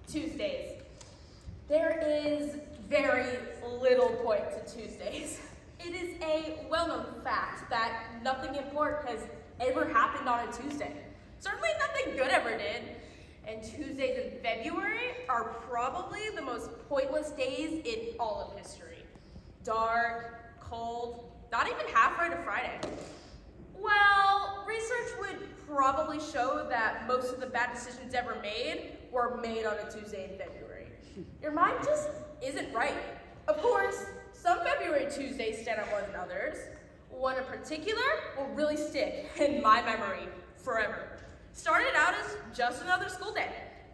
Tuesdays. There is very little point to Tuesdays. It is a well-known fact that nothing important has ever happened on a Tuesday. Certainly nothing good ever did. And Tuesdays in February are probably the most pointless days in all of history. Dark, cold, not even halfway to Friday. Well, research would probably show that most of the bad decisions ever made were made on a Tuesday in February. Your mind just isn't right. Of course, some February Tuesdays stand out more than others. One in particular will really stick in my memory forever. Started out as just another school day.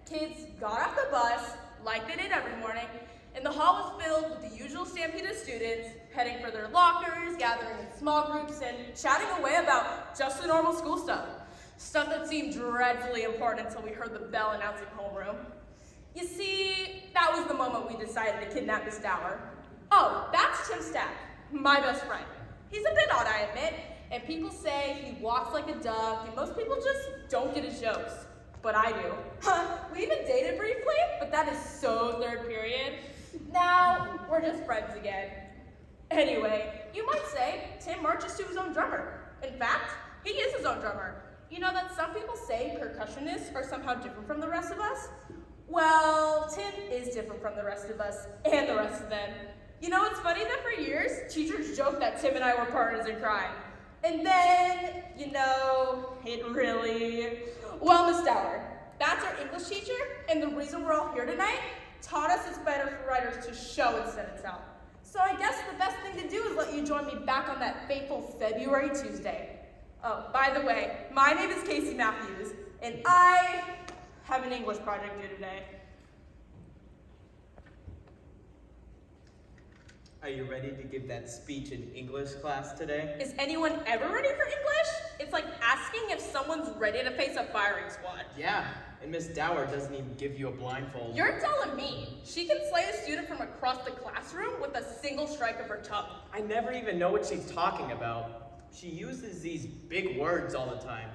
Kids got off the bus, like they did every morning, and the hall was filled with the usual stampede of students heading for their lockers, gathering in small groups, and chatting away about just the normal school stuff. Stuff that seemed dreadfully important until we heard the bell announcing homeroom. You see, that was the moment we decided to kidnap Miss Dower. Oh, that's Tim Stack, my best friend. He's a bit odd, I admit, and people say he walks like a duck, and most people just don't get his jokes. But I do. We even dated briefly, but that is so third period. Now, we're just friends again. Anyway, you might say Tim marches to his own drummer. In fact, he is his own drummer. You know that some people say percussionists are somehow different from the rest of us? Well, Tim is different from the rest of us and the rest of them. You know, it's funny that for years, teachers joked that Tim and I were partners in crime. And then, you know, it really... Well, Miss Dower, that's our English teacher, and the reason we're all here tonight, taught us it's better for writers to show instead of tell. So I guess the best thing to do is let you join me back on that fateful February Tuesday. Oh, by the way, my name is Casey Matthews, and I have an English project due today. Are you ready to give that speech in English class today? Is anyone ever ready for English? It's like asking if someone's ready to face a firing squad. Yeah, and Miss Dower doesn't even give you a blindfold. You're telling me she can slay a student from across the classroom with a single strike of her tongue. I never even know what she's talking about. She uses these big words all the time.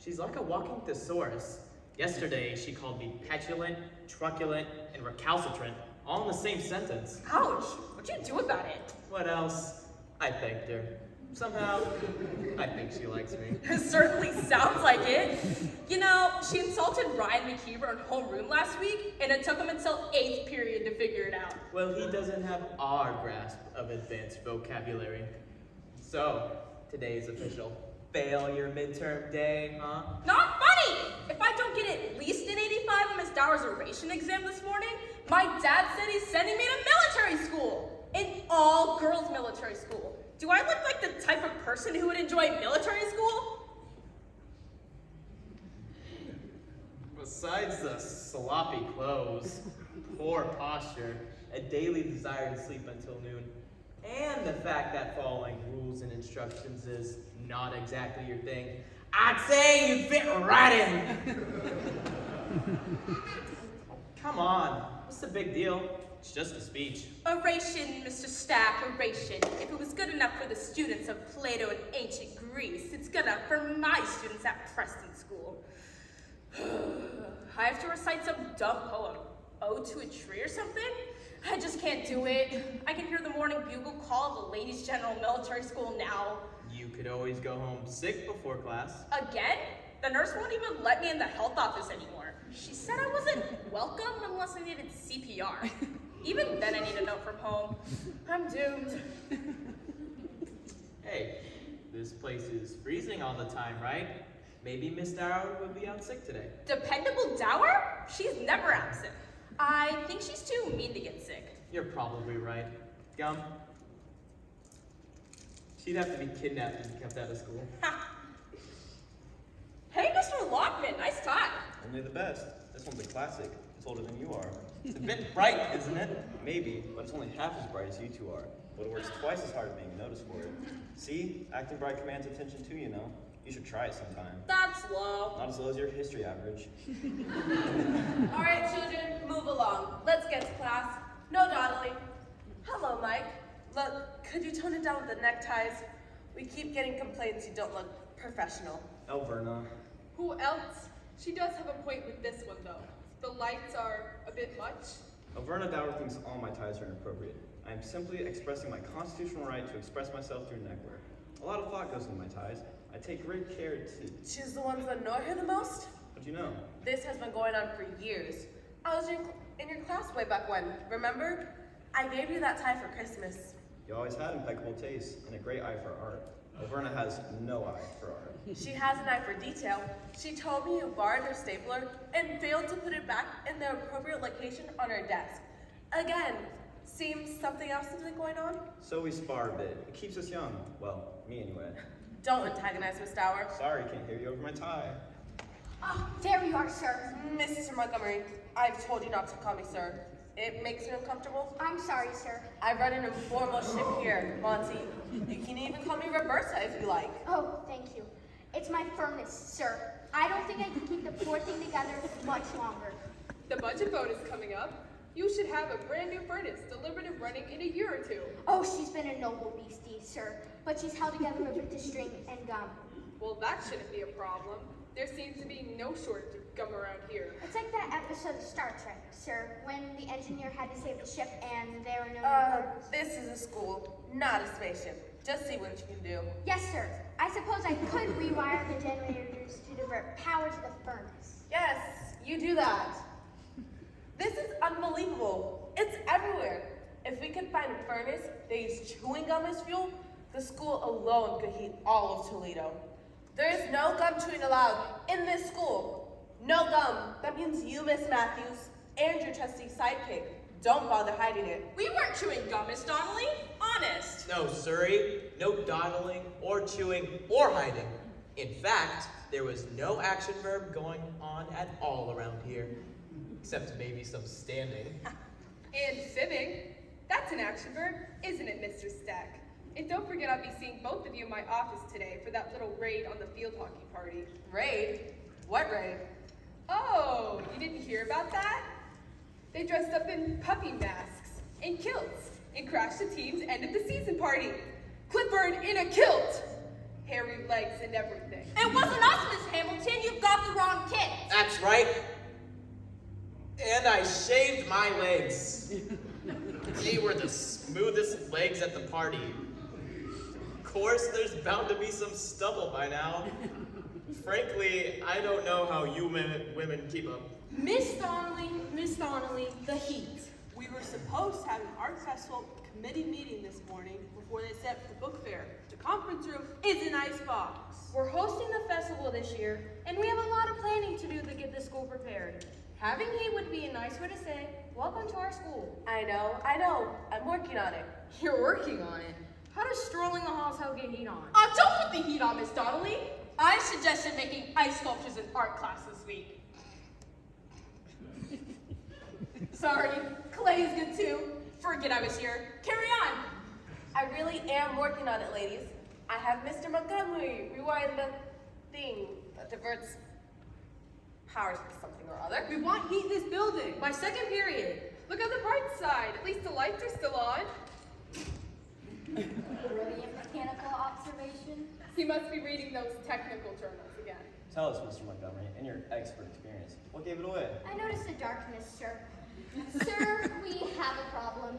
She's like a walking thesaurus. Yesterday, she called me petulant, truculent, and recalcitrant, all in the same sentence. Ouch! What'd you do about it? What else? I thanked her. Somehow, I think she likes me. It certainly sounds like it. You know, she insulted Ryan McKeever in homeroom last week, and it took him until 8th period to figure it out. Well, he doesn't have our grasp of advanced vocabulary. So, today's official. Fail your midterm day, huh? Not funny! If I don't get at least an 85 on Miss Dower's oration exam this morning, my dad said he's sending me to military school. An all-girls military school. Do I look like the type of person who would enjoy military school? Besides the sloppy clothes, poor posture, a daily desire to sleep until noon, and the fact that following rules and instructions is not exactly your thing, I'd say you fit right in. Come on, what's the big deal? It's just a speech. Oration, Mr. Stack, oration. If it was good enough for the students of Plato and ancient Greece, it's good enough for my students at Preston School. I have to recite some dumb poem, Ode to a Tree or something? I just can't do it. I can hear the morning bugle call of the Ladies General Military School now. You could always go home sick before class. Again? The nurse won't even let me in the health office anymore. She said I wasn't welcome unless I needed CPR. Even then I need a note from home. I'm doomed. Hey, this place is freezing all the time, right? Maybe Miss Dower will be out sick today. Dependable Dower? She's never absent. I think she's too mean to get sick. You're probably right. Gum. She'd have to be kidnapped and kept out of school. Hey, Mr. Lockman, nice tie. Only the best. This one's a classic. It's older than you are. It's a bit bright, isn't it? Maybe, but it's only half as bright as you two are. But it works twice as hard at being noticed for it. See? Acting bright commands attention too, you know. You should try it sometime. That's low. Not as low as your history average. All right, children, move along. Let's get to class. No dawdling. Hello, Mike. Look, could you tone it down with the neckties? We keep getting complaints you don't look professional. Elverna. Who else? She does have a point with this one, though. The lights are a bit much. Elverna Dower thinks all my ties are inappropriate. I am simply expressing my constitutional right to express myself through neckwear. A lot of thought goes into my ties. I take great care to... She's the ones that annoy her the most? How'd you know? This has been going on for years. I was in your class way back when, remember? I gave you that tie for Christmas. You always had impeccable taste and a great eye for art. Elverna has no eye for art. She has an eye for detail. She told me you borrowed her stapler and failed to put it back in the appropriate location on her desk. Again, seems something else has been going on? So we spar a bit. It keeps us young. Well, me anyway. Don't antagonize Miss Dower. Sorry, can't hear you over my tie. Oh, there you are, sir. Mr. Montgomery, I've told you not to call me sir. It makes me uncomfortable. I'm sorry, sir. I run an informal ship here, Monty. You can even call me Roberta if you like. Oh, thank you. It's my furnace, sir. I don't think I can keep the poor thing together much longer. The budget vote is coming up. You should have a brand new furnace delivered and running in a year or two. Oh, she's been a noble beastie, sir. But she's held together with the string and gum. Well, that shouldn't be a problem. There seems to be no shortage of gum around here. It's like that episode of Star Trek, sir, when the engineer had to save the ship and there were no parts. This is a school, not a spaceship. Just see what you can do. Yes, sir. I suppose I could rewire the generators to divert power to the furnace. Yes, you do that. This is unbelievable. It's everywhere. If we could find a furnace that used chewing gum as fuel, the school alone could heat all of Toledo. There is no gum chewing allowed in this school. No gum. That means you, Miss Matthews, and your trusty sidekick. Don't bother hiding it. We weren't chewing gum, Miss Donnelly. Honest. No, Surrey, no dawdling or chewing or hiding. In fact, there was no action verb going on at all around here, except maybe some standing. And fibbing. That's an action verb, isn't it, Mr. Stack? And don't forget I'll be seeing both of you in my office today for that little raid on the field hockey party. Raid? What raid? Oh, you didn't hear about that? They dressed up in puppy masks and kilts and crashed the team's end of the season party. Clifford in a kilt! Hairy legs and everything. It wasn't us, Miss Hamilton. You've got the wrong kid. That's right. And I shaved my legs. They were the smoothest legs at the party. Of course, there's bound to be some stubble by now. Frankly, I don't know how you women keep up. Miss Donnelly, the heat. We were supposed to have an art festival committee meeting this morning before they set up the book fair. The conference room is an icebox. We're hosting the festival this year, and we have a lot of planning to do to get the school prepared. Having heat would be a nice way to say, welcome to our school. I know. I'm working on it. You're working on it? How does strolling the halls help get heat on? Don't put the heat on, Miss Donnelly. I suggested making ice sculptures in art class this week. Sorry, clay is good too. Forget I was here. Carry on. I really am working on it, ladies. I have Mr. Montgomery rewind the thing that diverts power to something or other. We want heat in this building. My second period. Look on the bright side. At least the lights are still on. Brilliant mechanical observation. He must be reading those technical journals again. Tell us, Mr. Montgomery, in your expert experience, what gave it away? I noticed the darkness, sir. Sir, we have a problem.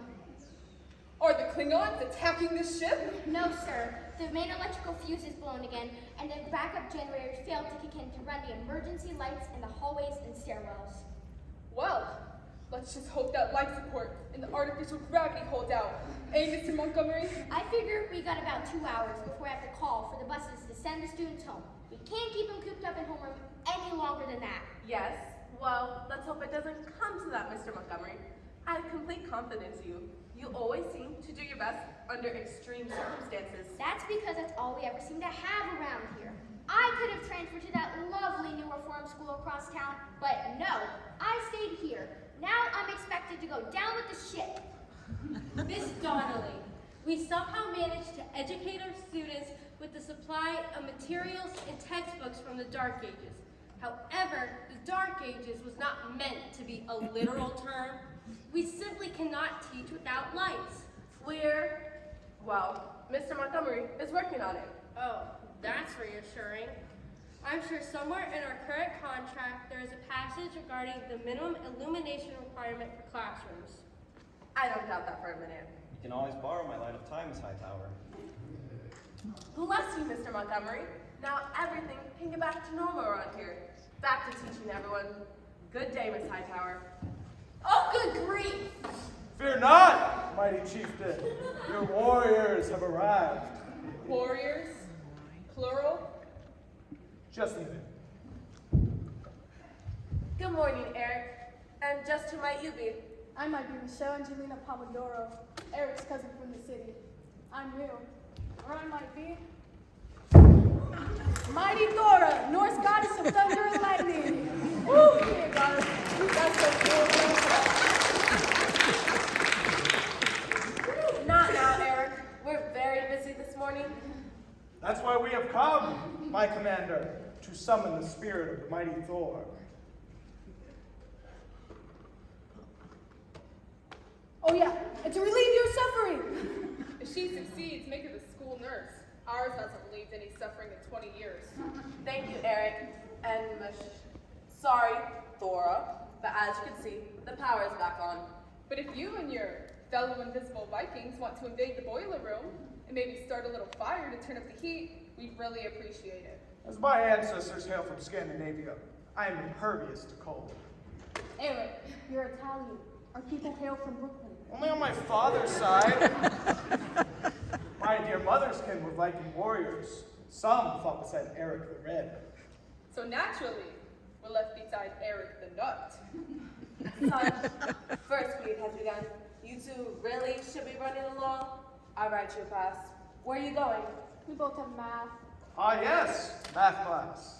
Are the Klingons attacking this ship? No, sir. The main electrical fuse is blown again, and the backup generators failed to kick in to run the emergency lights in the hallways and stairwells. Well, let's just hope that life support and the artificial gravity hold out. Eh, Mr. Montgomery? I figure we got about 2 hours before I have to call for the buses to send the students home. We can't keep them cooped up in homeroom any longer than that. Yes. Well, let's hope it doesn't come to that, Mr. Montgomery. I have complete confidence in you. You always seem to do your best under extreme circumstances. That's because that's all we ever seem to have around here. I could have transferred to that lovely new reform school across town, but no, I stayed here. Now I'm expected to go down with the ship. Miss Donnelly, we somehow managed to educate our students with the supply of materials and textbooks from the Dark Ages. However, the Dark Ages was not meant to be a literal term. We simply cannot teach without lights. Well, Mr. Montgomery is working on it. Oh, that's reassuring. I'm sure somewhere in our current contract there is a passage regarding the minimum illumination requirement for classrooms. I don't doubt that for a minute. You can always borrow my light of time, Miss Hightower. Bless you, Mr. Montgomery. Now everything can get back to normal around here. Back to teaching everyone. Good day, Miss Hightower. Oh, good grief! Fear not, mighty chieftain. Your warriors have arrived. Warriors? Plural? Just leave it. Good morning, Eric. And just who might you be? I might be Michelle Angelina Pomodoro, Eric's cousin from the city. I'm new. Or I might be Mighty Thora, Norse goddess of thunder and lightning. Woo! Here, goddess. That's so cool. Not now, Eric. We're very busy this morning. That's why we have come, my commander, to summon the spirit of the mighty Thor. Oh yeah, and to relieve your suffering. If she succeeds, make her the school nurse. Ours hasn't relieved any suffering in 20 years. Thank you, Eric. And sorry, Thora. But as you can see, the power is back on. But if you and your fellow invisible Vikings want to invade the boiler room and maybe start a little fire to turn up the heat, we'd really appreciate it. As my ancestors hail from Scandinavia, I am impervious to cold. Eric, you're Italian. Our people hail from Brooklyn. Only on my father's side. My dear mother's kin were Viking warriors. Some fought beside Eric the Red. So naturally, we're left beside Eric the Nut. Son, first period has begun. You two really should be running along. I'll write you a pass. Where are you going? We both have math. Ah yes, math class.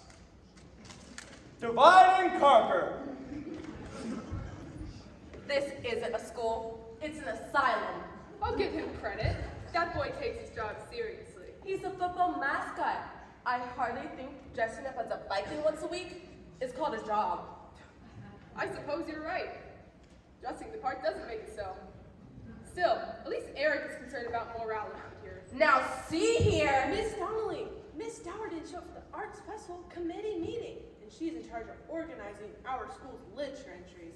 Divide and conquer. This isn't a school. It's an asylum. I'll give him credit. That boy takes his job seriously. He's a football mascot. I hardly think dressing up as a Viking once a week is called a job. I suppose you're right. Dressing the part doesn't make it so. Still, at least Eric is concerned about morale around here. Now see here. Miss Donnelly, Miss Dower didn't show up for the Arts Festival committee meeting, and she's in charge of organizing our school's literature entries.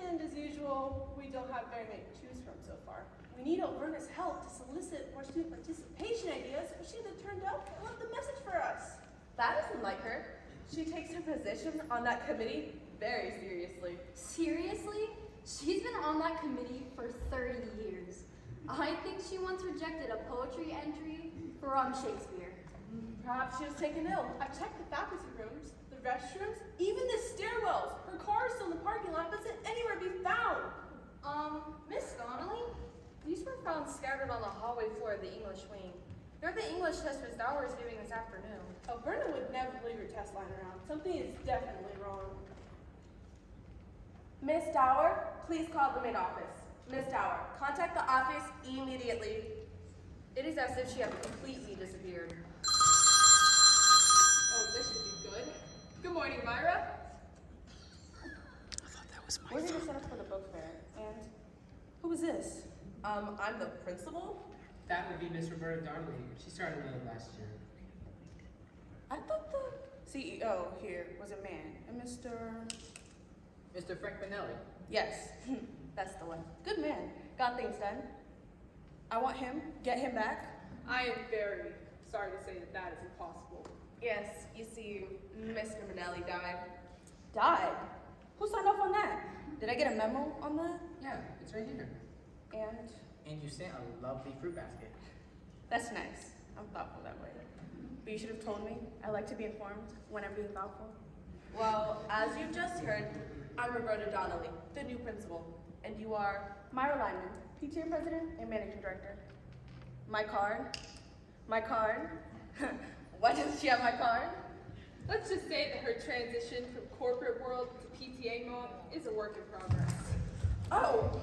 And as usual, we don't have very many to choose from so far. We need Elverna's help to solicit more student participation ideas, but she hasn't turned up and left a message for us. That isn't like her. She takes her position on that committee very seriously. Seriously? She's been on that committee for 30 years. I think she once rejected a poetry entry from Shakespeare. Perhaps she was taken ill. I checked the faculty rooms, the restrooms, even the stairwells. Her car is still in the parking lot, but isn't anywhere to be found. Miss Donnelly? These were found scattered on the hallway floor of the English wing. They're the English test Miss Dower is giving this afternoon. Elverna would never leave her test line around. Something is definitely wrong. Miss Dower, please call the main office. Miss Dower, contact the office immediately. It is as if she had completely disappeared. Oh, this should be good. Good morning, Myra. We're here to set up for the book fair. And who is this? I'm the principal? That would be Miss Roberta Donnelly. She started with us last year. I thought the CEO here was a man, and Mr. Frank Benelli. Yes, that's the one. Good man. Got things done. I want him. Get him back. I am very sorry to say that that is impossible. Yes, you see, Mr. Manelli died. Died? Who signed off on that? Did I get a memo on that? Yeah, it's right here. And And you sent a lovely fruit basket. that's nice. I'm thoughtful that way. But you should have told me. I like to be informed when I'm being thoughtful. Well, as you've just heard, I'm Roberta Donnelly, the new principal. And you are? Myra Lyman, PTA president and managing director. My card? My card? Why doesn't she have my card? Let's just say that her transition from corporate world to PTA mom is a work in progress. Oh,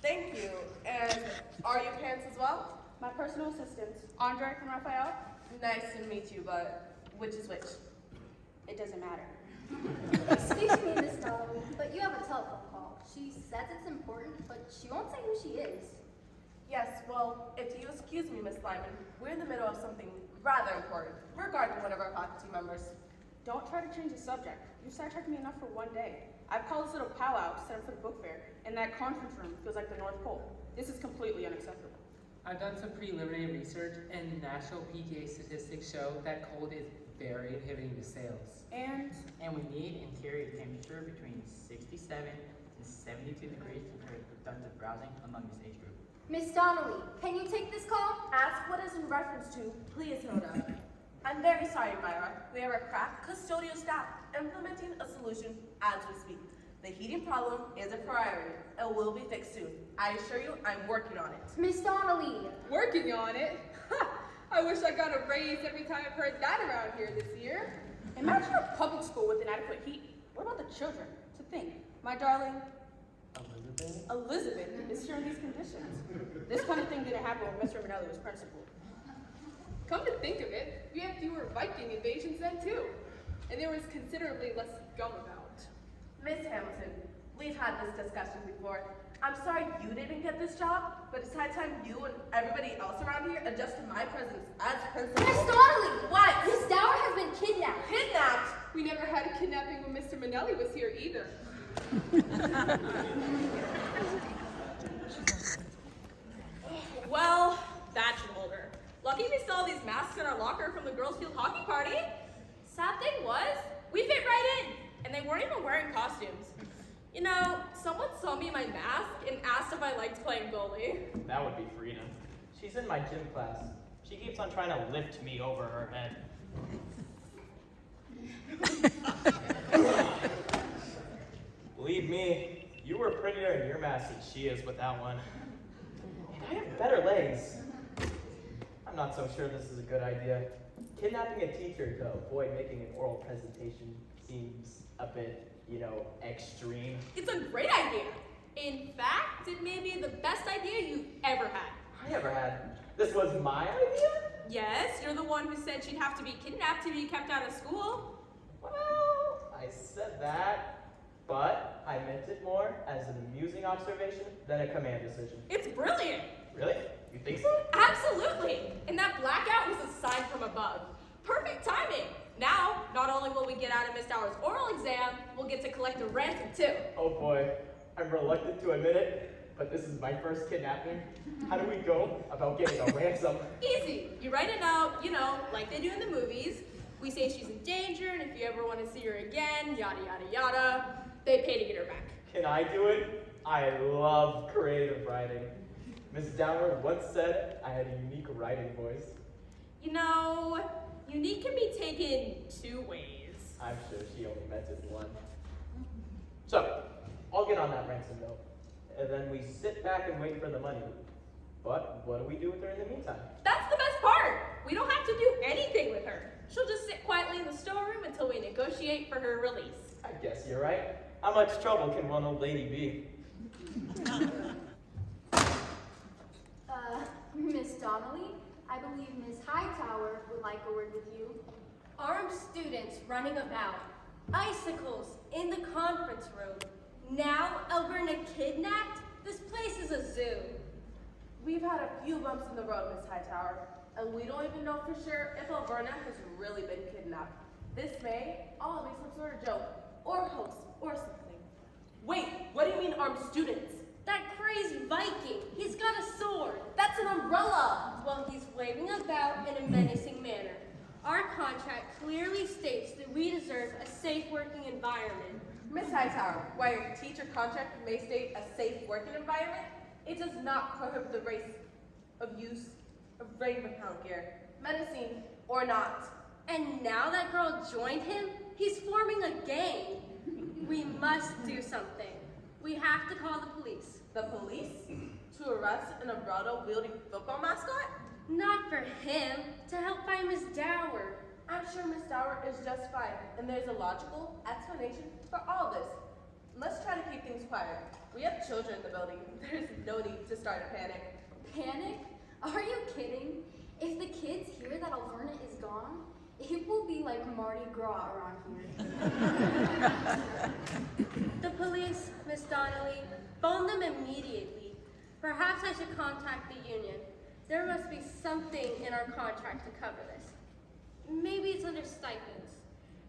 thank you. And are you parents as well? My personal assistants, Andre and Raphael. Nice to meet you, but which is which? It doesn't matter. Excuse me, Miss Donnelly, but you have a telephone call. She says it's important, but she won't say who she is. Yes, well, if you excuse me, Miss Lyman, we're in the middle of something rather important regarding one of our faculty members. Don't try to change the subject. You sidetracked me enough for one day. I've called this little powwow set up for the book fair, and that conference room feels like the North Pole. This is completely unacceptable. I've done some preliminary research, and national PTA statistics show that cold is very inhibiting to sales. And we need interior temperature between 67 and 72 degrees to encourage productive browsing among this age group. Miss Donnelly, can you take this call? Ask what is in reference to, please, Hilda. I'm very sorry, Myra. We have a crack custodial staff implementing a solution as we speak. The heating problem is a priority and will be fixed soon. I assure you, I'm working on it. Miss Donnelly. Working on it? Ha! I wish I got a raise every time I've heard that around here this year. imagine a public school with inadequate heat. What about the children? To think, my darling Elizabeth is here in these conditions. This kind of thing didn't happen when Mr. Manelli was principal. Come to think of it, we had fewer Viking invasions then too. And there was considerably less gum about. Miss Hamilton, we've had this discussion before. I'm sorry you didn't get this job, but it's high time you and everybody else around here adjust to my presence as principal. Miss Donnelly! What? Miss Dower has been kidnapped. Kidnapped? We never had a kidnapping when Mr. Manelli was here either. Well, that should hold her. Lucky we still have these masks in our locker from the girls' field hockey party. Sad thing was, we fit right in, and they weren't even wearing costumes. You know, someone saw me in my mask and asked if I liked playing goalie. That would be Frida. She's in my gym class. She keeps on trying to lift me over her head. Believe me, you were prettier in your mask than she is without one. And I have better legs. I'm not so sure this is a good idea. Kidnapping a teacher to avoid making an oral presentation seems a bit, extreme. It's a great idea. In fact, it may be the best idea you've ever had. I ever had. This was my idea? Yes, you're the one who said she'd have to be kidnapped to be kept out of school. Well, I said that, but I meant it more as an amusing observation than a command decision. It's brilliant. Really? You think so? Absolutely. And that blackout was a sign from above. Perfect timing. Now, not only will we get out of Miss Dower's oral exam, we'll get to collect a ransom too. Oh boy, I'm reluctant to admit it, but this is my first kidnapping. How do we go about getting a ransom? Easy. You write a note, like they do in the movies. We say she's in danger, and if you ever want to see her again, yada, yada, yada, they pay to get her back. Can I do it? I love creative writing. Miss Dower once said I had a unique writing voice. Unique can be taken two ways. I'm sure she only meant it one. So, I'll get on that ransom note, and then we sit back and wait for the money. But what do we do with her in the meantime? That's the best part. We don't have to do anything with her. She'll just sit quietly in the storeroom until we negotiate for her release. I guess you're right. How much trouble can one old lady be? Miss Donnelly, I believe Miss Hightower would like a word with you. Armed students running about, icicles in the conference room. Now Elverna kidnapped? This place is a zoo. We've had a few bumps in the road, Miss Hightower, and we don't even know for sure if Elverna has really been kidnapped. This may all be some sort of joke, or hoax, or something. Wait, what do you mean armed students? That crazy Viking, he's got a sword. That's an umbrella! Well, he's waving about in a menacing manner. Our contract clearly states that we deserve a safe working environment. Miss Hightower, while your teacher contract may state a safe working environment, it does not prohibit the use of rain-repellent gear, medicine or not. And now that girl joined him, he's forming a gang. We must do something. We have to call the police. The police? To arrest an umbrella-wielding football mascot? Not for him, to help find Miss Dower. I'm sure Miss Dower is just fine, and there's a logical explanation for all this. Let's try to keep things quiet. We have children in the building. There's no need to start a panic. Panic? Are you kidding? If the kids hear that Elverna is gone, it will be like Mardi Gras around here. The police, Miss Donnelly, phone them immediately. Perhaps I should contact the union. There must be something in our contract to cover this. Maybe it's under stipends.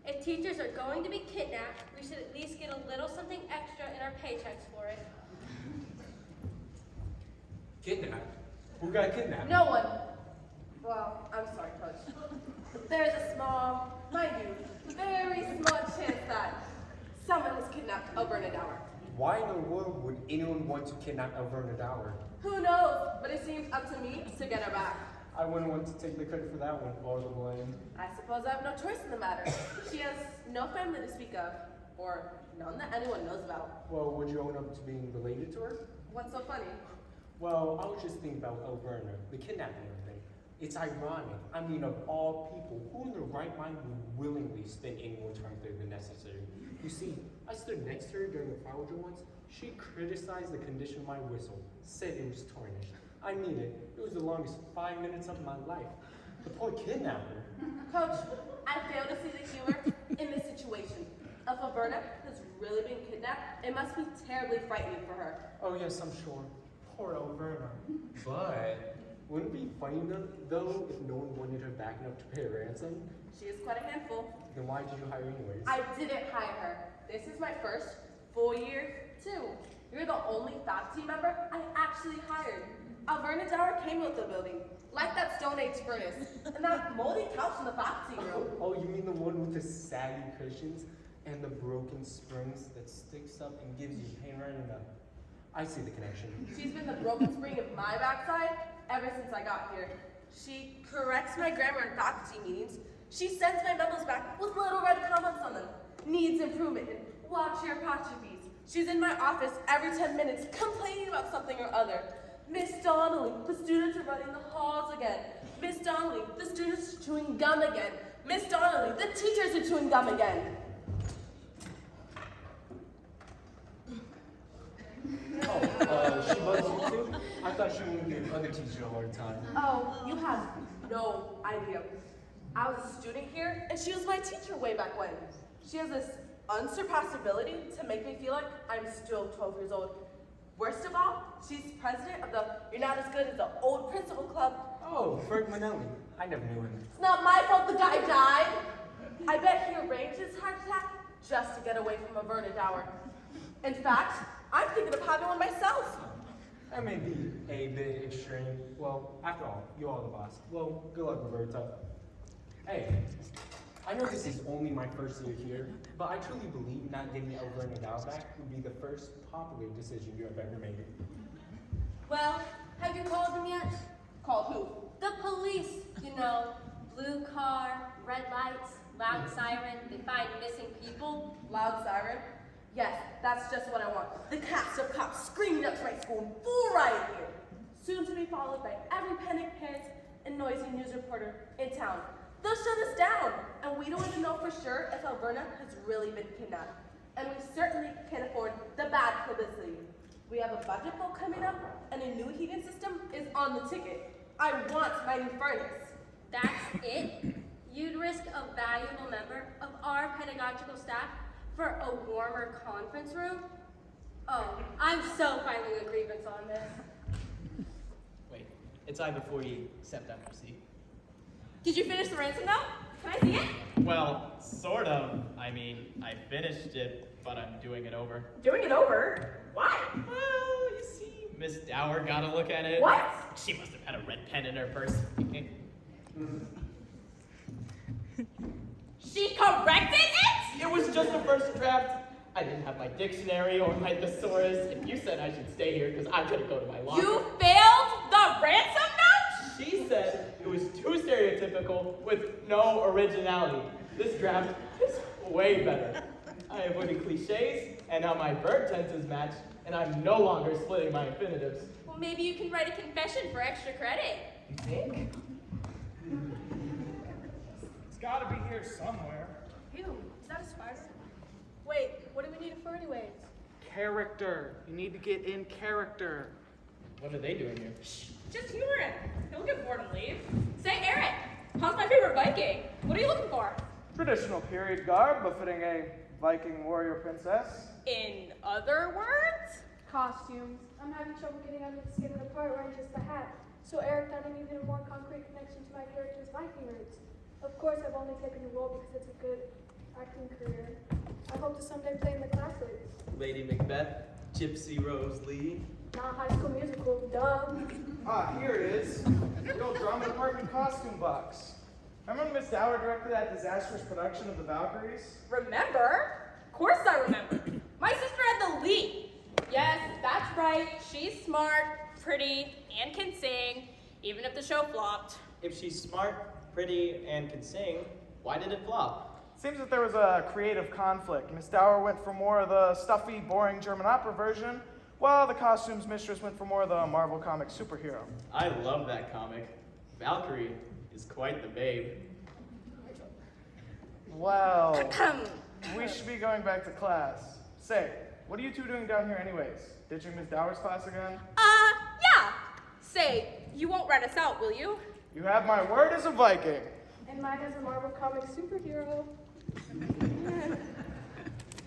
If teachers are going to be kidnapped, we should at least get a little something extra in our paychecks for it. Kidnapped? Who got kidnapped? No one. Well, I'm sorry, Coach. There's a small, mind you, very small chance that someone has kidnapped Elverna Dower. Why in the world would anyone want to kidnap Elverna Dower? Who knows? But it seems up to me to get her back. I wouldn't want to take the credit for that one, or the blame. I suppose I have no choice in the matter. She has no family to speak of, or none that anyone knows about. Well, would you own up to being related to her? What's so funny? Well, I was just thinking about Elverna, the kidnapping thing. It's ironic. I mean, of all people, who in their right mind would willingly spend any more time there than necessary? You see, I stood next to her during the fire drill once. She criticized the condition of my whistle, said it was tarnished. I mean it. It was the longest 5 minutes of my life. The poor kidnapper. Coach, I fail to see the humor in this situation. If Elverna has really been kidnapped, it must be terribly frightening for her. Oh yes, I'm sure. Poor Elverna. But wouldn't it be funny though if no one wanted her back enough to pay a ransom? She is quite a handful. Then why did you hire her anyways? I didn't hire her. This is my first full year, too. You're the only faculty member I actually hired. Elverna Dower came with the building, like that Stone Age furnace, and that moldy couch in the faculty room. Oh, you mean the one with the saggy cushions and the broken springs that sticks up and gives you pain right in the... I see the connection. She's been the broken spring in my backside ever since I got here. She corrects my grammar in faculty meetings. She sends my memos back with little red comments on them. Needs improvement and watch your apostrophes. She's in my office every 10 minutes complaining about something or other. Miss Donnelly, the students are running the halls again. Miss Donnelly, the students are chewing gum again. Miss Donnelly, the teachers are chewing gum again. She loves you too? I thought she would give other teachers a hard time. Oh, you have no idea. I was a student here, and she was my teacher way back when. She has this unsurpassed ability to make me feel like I'm still 12 years old. Worst of all, she's president of the You're Not As Good as the Old Principal Club. Oh, Frank Manelli. I never knew him. It's not my fault the guy died. I bet he arranged his heart attack just to get away from Elverna Dower. In fact, I'm thinking of having one myself. That may be a bit extreme. Well, after all, you are the boss. Well, good luck, Roberta. Hey, I know this is only my first year here, but I truly believe not getting Elverna Dower back would be the first popular decision you have ever made. Well, have you called them yet? Called who? The police, you know. Blue car, red lights, loud siren, they find missing people. Loud siren? Yes, that's just what I want. The cast of cops screaming up to my school in full riot here. Soon to be followed by every panicked parent and noisy news reporter in town. They'll shut us down, and we don't even know for sure if Elverna has really been kidnapped. And we certainly can't afford the bad publicity. We have a budget bill coming up, and a new heating system is on the ticket. I want my new furnace. That's it? You'd risk a valuable member of our pedagogical staff for a warmer conference room? Oh, I'm so filing a grievance on this. Wait, it's I before you accept that receipt. Did you finish the ransom note? Can I see it? Well, sort of. I mean, I finished it, but I'm doing it over. Doing it over? Why? Well, you see, Miss Dower got a look at it. What? She must have had a red pen in her purse. She corrected it? It was just a first draft. I didn't have my dictionary or my thesaurus, and you said I should stay here because I'm gonna go to my locker. You failed the ransom note? She said it was too stereotypical with no originality. This draft is way better. I avoided cliches and how my verb tenses match, and I'm no longer splitting my infinitives. Well, maybe you can write a confession for extra credit. You think? It's gotta be here somewhere. Ew, is that a spider? Wait, what do we need it for anyways? Character. You need to get in character. What are they doing here? Just humor him. He'll get bored and leave. Say, Eric, how's my favorite Viking? What are you looking for? Traditional period garb befitting a Viking warrior princess. In other words? Costumes. I'm having trouble getting under the skin of the part wearing just the hat. So Eric thought I needed a more concrete connection to my character's Viking roots. Of course, I've only taken the role because it's a good acting career. I hope to someday play in the classics. Lady Macbeth, Gypsy Rose Lee. Not High School Musical, duh. Ah, here it is. The old drama department costume box. Remember when Miss Dower directed that disastrous production of the Valkyries? Remember? Of course I remember. My sister had the lead. Yes, that's right. She's smart, pretty, and can sing, even if the show flopped. If she's smart, pretty, and can sing, why did it flop? Seems that there was a creative conflict. Miss Dower went for more of the stuffy, boring German opera version, while the costumes mistress went for more of the Marvel comic superhero. I love that comic. Valkyrie is quite the babe. Well, we should be going back to class. Say, what are you two doing down here anyways? Ditching Miss Dower's class again? Yeah. Say, you won't rat us out, will you? You have my word as a Viking. And mine is a Marvel comic superhero.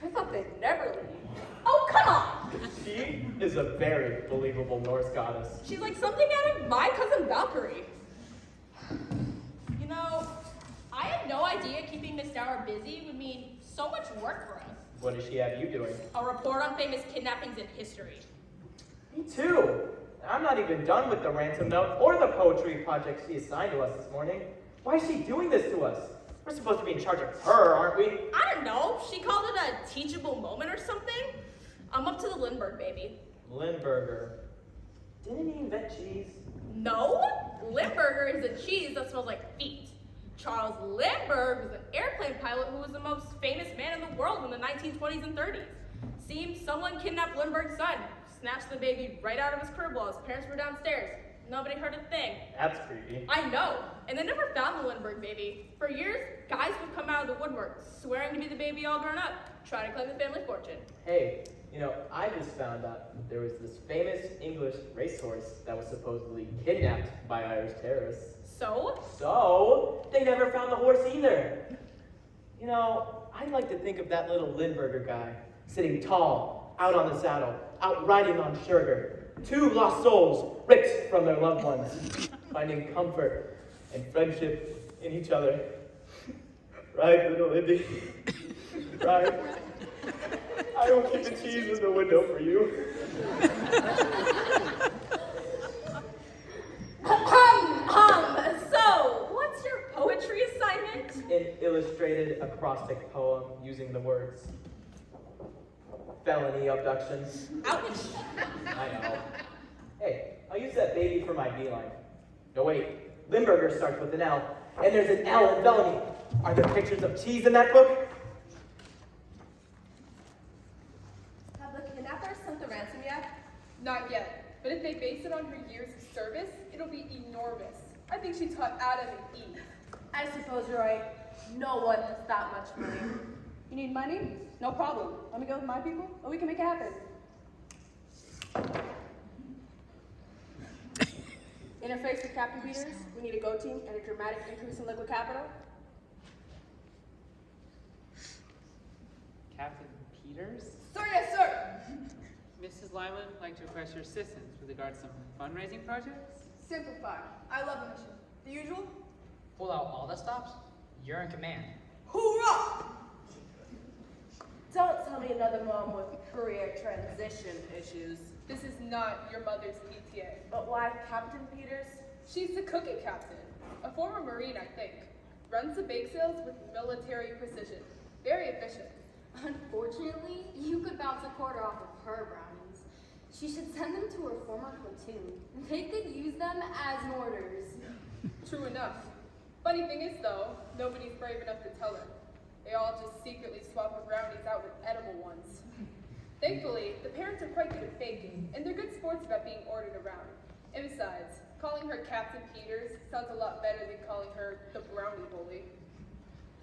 I thought they'd never leave. Oh, come on! She is a very believable Norse goddess. She's like something out of My Cousin Valkyrie. You know, I had no idea keeping Miss Dower busy would mean so much work for us. What does she have you doing? A report on famous kidnappings in history. Me too. I'm not even done with the ransom note or the poetry project she assigned to us this morning. Why is she doing this to us? We're supposed to be in charge of her, aren't we? I don't know. She called it a teachable moment or something. I'm up to the Lindbergh, baby. Lindbergher. Didn't he invent cheese? No. Limburger is a cheese that smells like feet. Charles Lindbergh was an airplane pilot who was the most famous man in the world in the 1920s and 30s. Seems someone kidnapped Lindbergh's son, snatched the baby right out of his crib while his parents were downstairs. Nobody heard a thing. That's creepy. I know. And they never found the Lindbergh baby. For years, guys would come out of the woodwork, swearing to be the baby all grown up, trying to claim the family fortune. Hey, you know, I just found out that there was this famous English racehorse that was supposedly kidnapped by Irish terrorists. So, they never found the horse either. You know, I'd like to think of that little Lindbergher guy, sitting tall, out on the saddle, out riding on sugar. Two lost souls, ripped from their loved ones, finding comfort and friendship in each other. Right, little Indy? Right? I will keep the cheese in the window for you. So, what's your poetry assignment? An illustrated acrostic poem using the words felony abductions. Ouch. I know. Hey, I'll use that baby for my beeline. No, wait. Limburger starts with an L, and there's an L in felony. Are there pictures of cheese in that book? Have the kidnappers sent the ransom yet? Not yet, but if they base it on her years of service, it'll be enormous. I think she taught Adam and Eve. I suppose you're right. No one has that much money. You need money? No problem. Let me go with my people, and we can make it happen. Interface with Captain Peters. We need a go team and a dramatic increase in liquid capital. Captain Peters? Sir, yes, sir. Mrs. Lyman would like to request your assistance with regard to some fundraising projects? Simplify. I love a mission. The usual? Pull out all the stops. You're in command. Hoorah! Don't tell me another mom with career transition issues. This is not your mother's PTA. But why Captain Peters? She's the cooking captain, a former Marine, I think. Runs the bake sales with military precision. Very efficient. Unfortunately, you could bounce a quarter off of her brownies. She should send them to her former platoon. They could use them as mortars. True enough. Funny thing is, though, nobody's brave enough to tell her. They all just secretly swap her brownies out with edible ones. Thankfully, the parents are quite good at baking, and they're good sports about being ordered around. And besides, calling her Captain Peters sounds a lot better than calling her the brownie bully.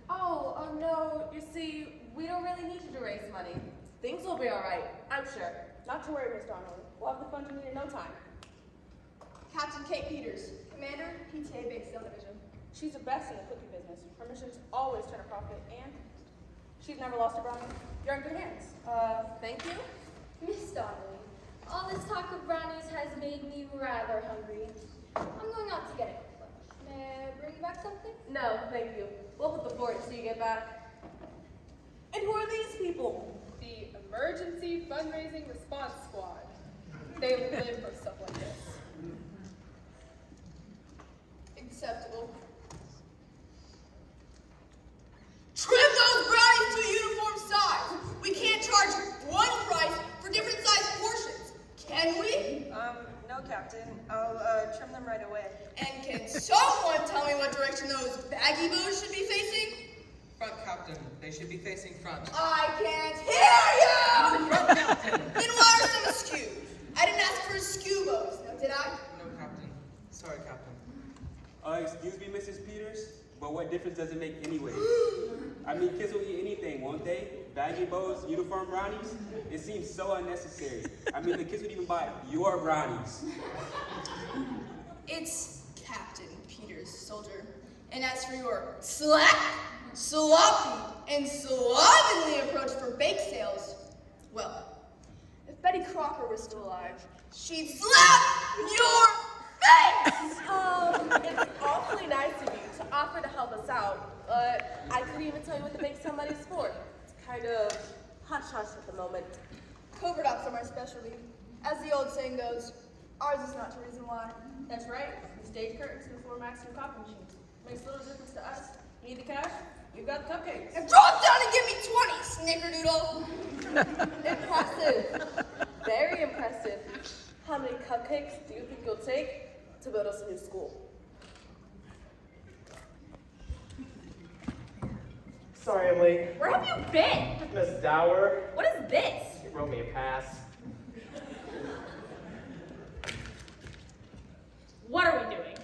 Oh no, you see, we don't really need to raise money. Things will be all right, I'm sure. Not to worry, Miss Donnelly. We'll have the funds we need in no time. Captain Kate Peters, Commander, PTA Bake Sale Division. She's the best in the cookie business. Her missions always turn a profit, and she's never lost a brownie. You're in good hands. Thank you. Miss Donnelly, all this talk of brownies has made me rather hungry. I'm going out to get a quick lunch. May I bring back something? No, thank you. We'll put the fort till you get back. And who are these people? The Emergency Fundraising Response Squad. They live for stuff like this. Acceptable. Trim those brownies to a uniform size. We can't charge one price for different size portions, can we? No, Captain. I'll trim them right away. And can someone tell me what direction those baggy bows should be facing? Front, Captain. They should be facing front. I can't hear you! Front, Captain. Then why are some askew? I didn't ask for askew bows, now did I? No, Captain. Sorry, Captain. Excuse me, Mrs. Peters, but what difference does it make anyway? I mean, kids will eat anything, won't they? Baggy bows, uniform brownies? It seems so unnecessary. I mean, the kids would even buy your brownies. It's Captain Peters, soldier. And as for your slack, sloppy, and slovenly approach for bake sales, well, if Betty Crocker was still alive, she'd slap your face! It's awfully nice of you to offer to help us out, but I couldn't even tell you what the bake sale money's for. It's kind of hush-hush at the moment. Covert ops are my specialty. As the old saying goes, ours is not to reason why. That's right. We stage curtains and floor mats and coffee machines. Makes little difference to us. You need the cash? You've got the cupcakes. And drop down and give me 20, snickerdoodle! Impressive. Very impressive. How many cupcakes do you think you'll take to build us a new school? Sorry I'm late. Where have you been? Miss Dower, What is this? you wrote me a pass. What are we doing?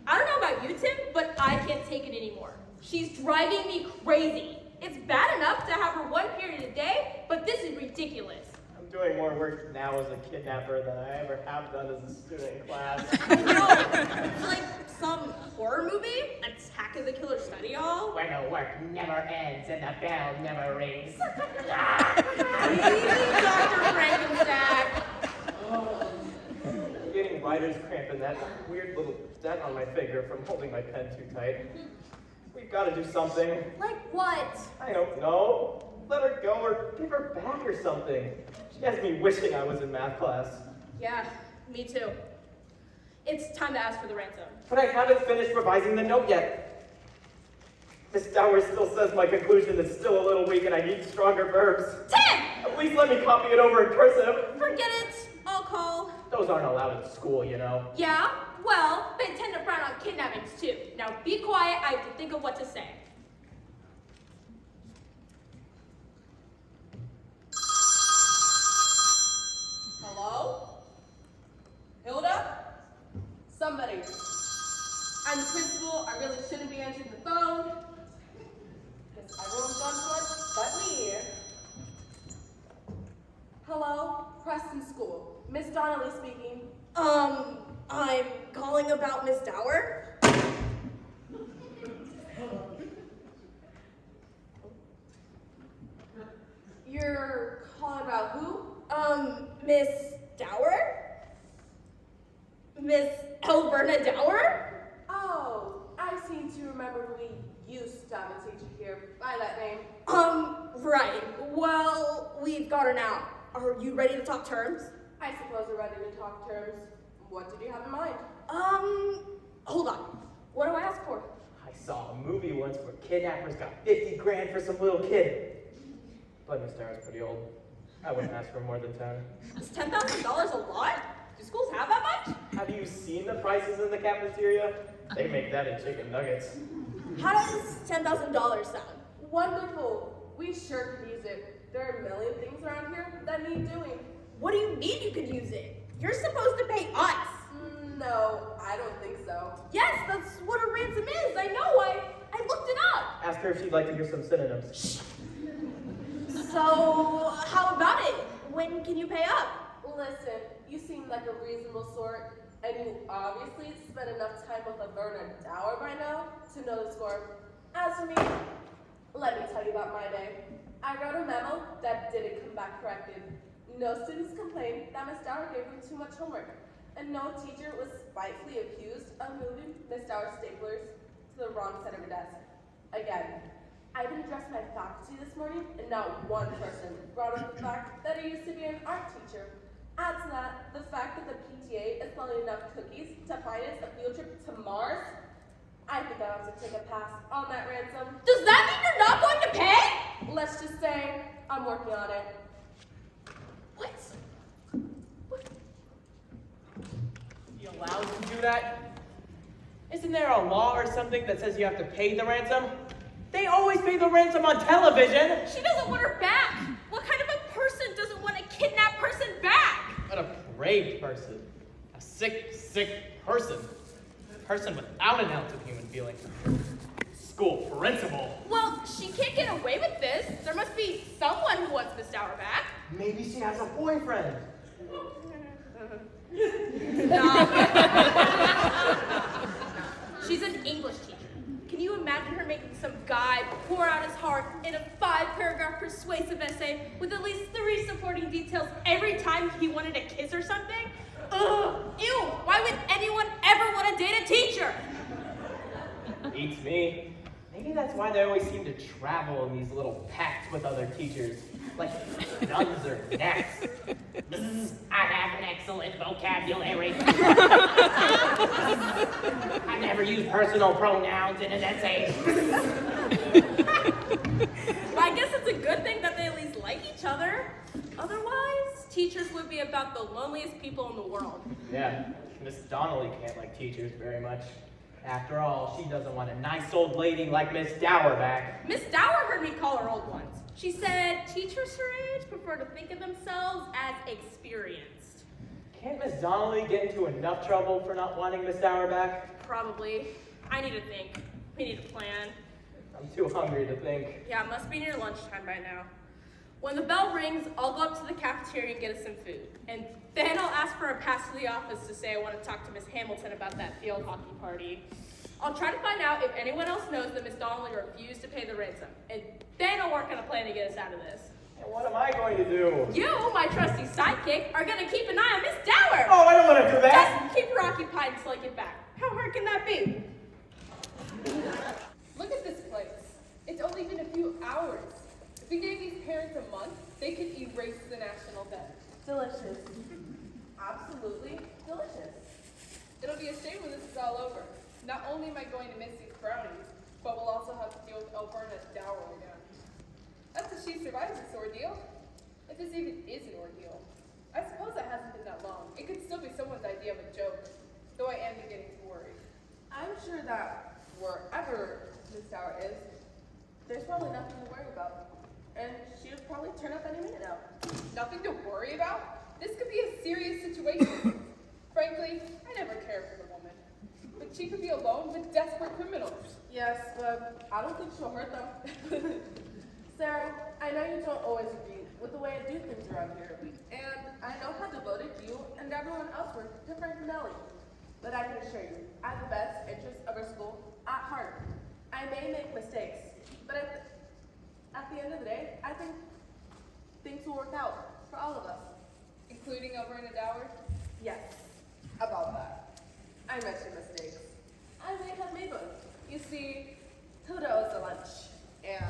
I don't know about you, Tim, but I can't take it anymore. She's driving me crazy. It's bad enough to have her one period a day, but this is ridiculous. I'm doing more work now as a kidnapper than I ever have done as a student in class. It's like some horror movie? Attack of the Killer Study Hall? Where the work never ends and the bell never rings. Dr. Frankenstack. I'm getting writer's cramp and that weird little dent on my finger from holding my pen too tight. We've got to do something. Like what? I don't know. Let her go or give her back or something. She has me wishing I was in math class. Yeah, me too. It's time to ask for the ransom. But I haven't finished revising the note yet. Miss Dower still says my conclusion is still a little weak and I need stronger verbs. Tim! At least let me copy it over in cursive. Forget it. I'll call. Those aren't allowed in school, you know. Yeah? Well, they tend to frown on kidnappings too. Now be quiet, I have to think of what to say. Hello? Hilda? Somebody. I'm the principal. I really shouldn't be answering the phone. Guess everyone's gone to lunch but me. Hello? Preston School. Miss Donnelly speaking. I'm calling about Miss Dower. You're calling about who? Miss Dower? Miss Elverna Dower? Oh, I seem to remember we used to have a teacher here by that name. Right. Well, we've got her now. Are you ready to talk terms? I suppose we're ready to talk terms. What did you have in mind? Hold on. What do I ask for? I saw a movie once where kidnappers got 50 grand for some little kid. But Miss Dower's pretty old. I wouldn't ask for more than 10. Is $10,000 a lot? Do schools have that much? Have you seen the prices in the cafeteria? They make that in chicken nuggets. How does $10,000 sound? Wonderful. We sure could use it. There are a million things around here that need doing. What do you mean you could use it? You're supposed to pay us. No, I don't think so. Yes, that's what a ransom is. I know. I looked it up. Ask her if she'd like to hear some synonyms. So, how about it? When can you pay up? Listen, you seem like a reasonable sort, and you obviously spent enough time with Elverna Dower by now to know the score. As for me, let me tell you about my day. I wrote a memo that didn't come back corrected. No students complained that Miss Dower gave them too much homework. and no teacher was spitefully accused of moving Miss Dower's staplers to the wrong side of her desk. Again, I even addressed my faculty this morning, and not one person brought up the fact that I used to be an art teacher. Add to that the fact that the PTA is selling enough cookies to finance a field trip to Mars. I think I'll have to take a pass on that ransom. Does that mean you're not going to pay? Let's just say I'm working on it. What? You allowed to do that? Isn't there a law or something that says you have to pay the ransom? They always pay the ransom on television. She doesn't want her back. What kind of a person doesn't want a kidnapped person back? What a depraved person. A sick, sick person. A person without an ounce of human feeling. School principal. Well, she can't get away with this. There must be someone who wants Miss Dower back. Maybe she has a boyfriend. She's an English teacher. Can you imagine her making some guy pour out his heart in a 5-paragraph persuasive essay with at least 3 supporting details every time he wanted to kiss or something? Ugh! Ew! Why would anyone ever want to date a teacher? Beats me. Maybe that's why they always seem to travel in these little packs with other teachers. Like nuns or gnats. I have an excellent vocabulary. I never use personal pronouns in an essay. Well, I guess it's a good thing that they at least like each other. Otherwise, teachers would be about the loneliest people in the world. Yeah, Miss Donnelly can't like teachers very much. After all, she doesn't want a nice old lady like Miss Dower back. Miss Dower heard me call her old once. She said teachers her age prefer to think of themselves as experienced. Can't Miss Donnelly get into enough trouble for not wanting Miss Dower back? Probably. I need to think. We need a plan. I'm too hungry to think. Yeah, it must be near lunchtime by now. When the bell rings, I'll go up to the cafeteria and get us some food. And then I'll ask for a pass to the office to say I want to talk to Miss Hamilton about that field hockey party. I'll try to find out if anyone else knows that Miss Donnelly refused to pay the ransom. And then I'll work on a plan to get us out of this. And what am I going to do? You, my trusty sidekick, are going to keep an eye on Miss Dower. Oh, I don't want to do that. Just keep her occupied until I get back. How hard can that be? Look at this place. It's only been a few hours. If we gave these parents a month, they could erase the national debt. Delicious. Absolutely delicious. It'll be a shame when this is all over. Not only am I going to miss these brownies, but we'll also have to deal with Elverna Dower again. That's if she survives this ordeal. If this even is an ordeal. I suppose that hasn't been that long. It could still be someone's idea of a joke, though I am beginning to worry. I'm sure that wherever Miss Dower is, there's probably nothing to worry about. And she would probably turn up any minute now. Nothing to worry about? This could be a serious situation. Frankly, I never cared for the woman. But she could be alone with desperate criminals. Yes, but I don't think she'll hurt them. Sarah, I know you don't always agree with the way I do things around here. And I know how devoted you and everyone else were to Frank Manelli. But I can assure you, I have the best interests of our school at heart. I may make mistakes, but at the end of the day, I think things will work out for all of us. Including Elverna Dower? Yes, about that. I mentioned mistakes. I may have made one. You see, Toto is the lunch, and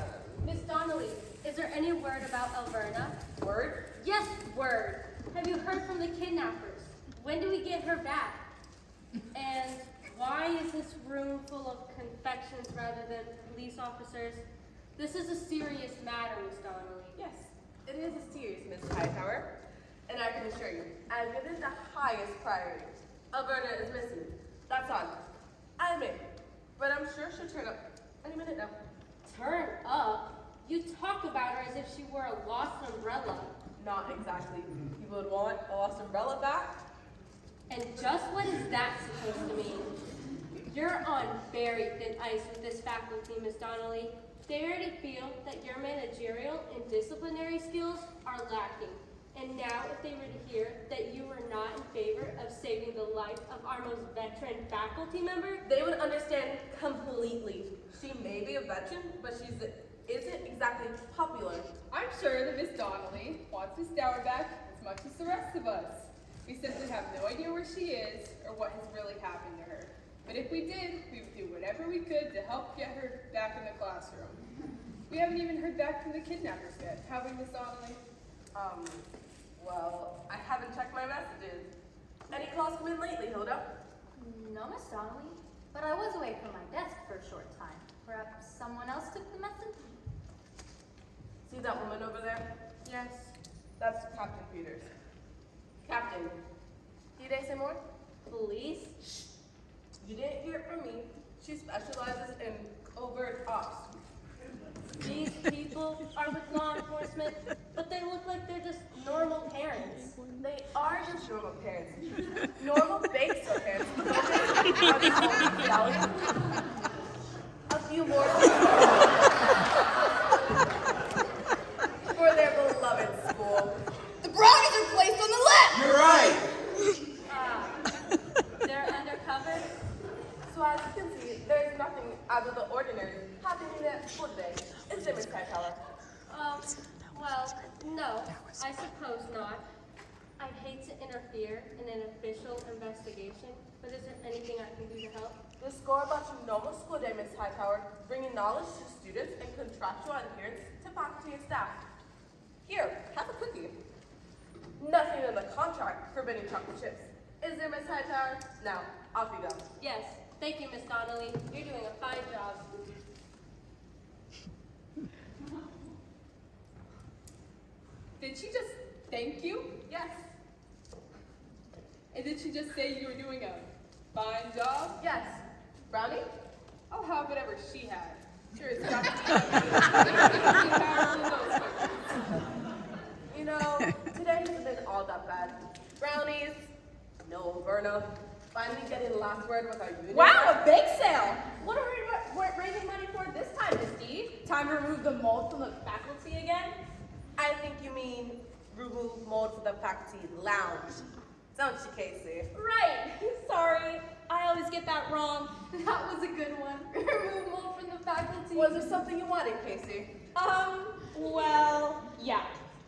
Miss Donnelly, is there any word about Elverna? Word? Yes, word. Have you heard from the kidnappers? When do we get her back? And why is this room full of confections rather than police officers? This is a serious matter, Miss Donnelly. Yes, it is a serious, Miss Hightower. And I can assure you, I've given it the highest priority. Elverna is missing. That's on. I admit. But I'm sure she'll turn up any minute now. Turn up? You talk about her as if she were a lost umbrella. Not exactly. You would want a lost umbrella back? And just what is that supposed to mean? You're on very thin ice with this faculty, Miss Donnelly. They already feel that your managerial and disciplinary skills are lacking. And now, if they were to hear that you were not in favor of saving the life of our most veteran faculty member, they would understand completely. She may be a veteran, but she isn't exactly popular. I'm sure that Miss Donnelly wants Miss Dower back as much as the rest of us. We simply have no idea where she is or what has really happened to her. But if we did, we would do whatever we could to help get her back in the classroom. We haven't even heard back from the kidnappers yet, have we, Miss Donnelly? Well, I haven't checked my messages. Any calls come in lately, Hilda? No, Miss Donnelly. But I was away from my desk for a short time. Perhaps someone else took the message? See that woman over there? Yes. That's Captain Peters. Captain, did they say more? Police? Shh. You didn't hear it from me. She specializes in covert ops. These people are with law enforcement, but they look like they're just normal parents. They are just normal parents. Normal basic parents. A few more for their beloved school. The brownies are placed on the left! You're right! They're undercover? So as you can see, there's nothing out of the ordinary happening at school today. Is there, Miss Hightower? Well, no, I suppose not. I'd hate to interfere in an official investigation, but is there anything I can do to help? The score about your normal school day, Miss Hightower, bringing knowledge to students and contractual adherence to faculty and staff. Here, have a cookie. Nothing in the contract forbidding chocolate chips. Is there, Miss Hightower? Now, off you go. Yes, thank you, Miss Donnelly. You're doing a fine job. Did she just thank you? Yes. And did she just say you were doing a fine job? Yes. Brownie? I'll have whatever she had. Sure is got You know, today hasn't been all that bad. Brownies, no Elverna, finally getting the last word with our union. Wow, a bake sale! What are we raising money for this time, Miss D? Time to remove the mold from the faculty again? I think you mean remove mold for the faculty lounge. Don't you, Casey? Right! Sorry, I always get that wrong. That was a good one. Remove mold from the faculty. Was there something you wanted, Casey? Well, yeah.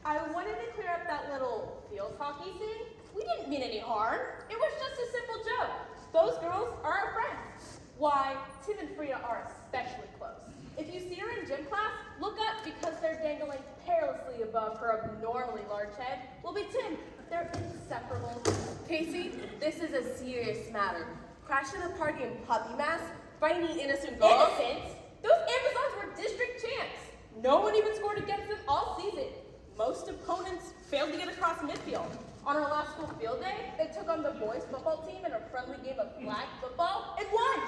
I wanted to clear up that little field hockey thing. We didn't mean any harm. It was just a simple joke. Those girls are our friends. Why, Tim and Frida are especially close. If you see her in gym class, look up because they're dangling perilously above her abnormally large head. Will be Tim. They're inseparable. Casey, this is a serious matter. Crashing a party in puppy masks, fighting innocent girls. Innocent? Those Amazons were district champs. No one even scored against them all season. Most opponents failed to get across midfield. On our last school field day, they took on the boys football team in a friendly game of flag football and won.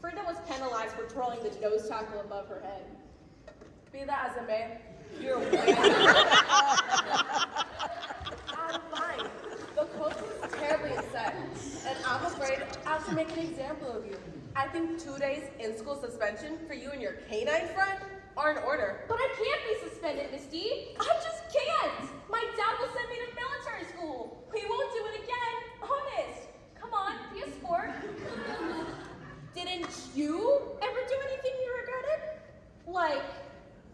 Frida was penalized for twirling the nose tackle above her head. Be that as it may, you're way out of line. The coach was terribly upset, and I'm afraid I have to make an example of you. I think 2 days in-school suspension for you and your canine friend are in order. But I can't be suspended, Miss D. I just can't. My dad will send me to military school. We won't do it again. Honest. Come on, be a sport. Didn't you ever do anything you regretted? Like,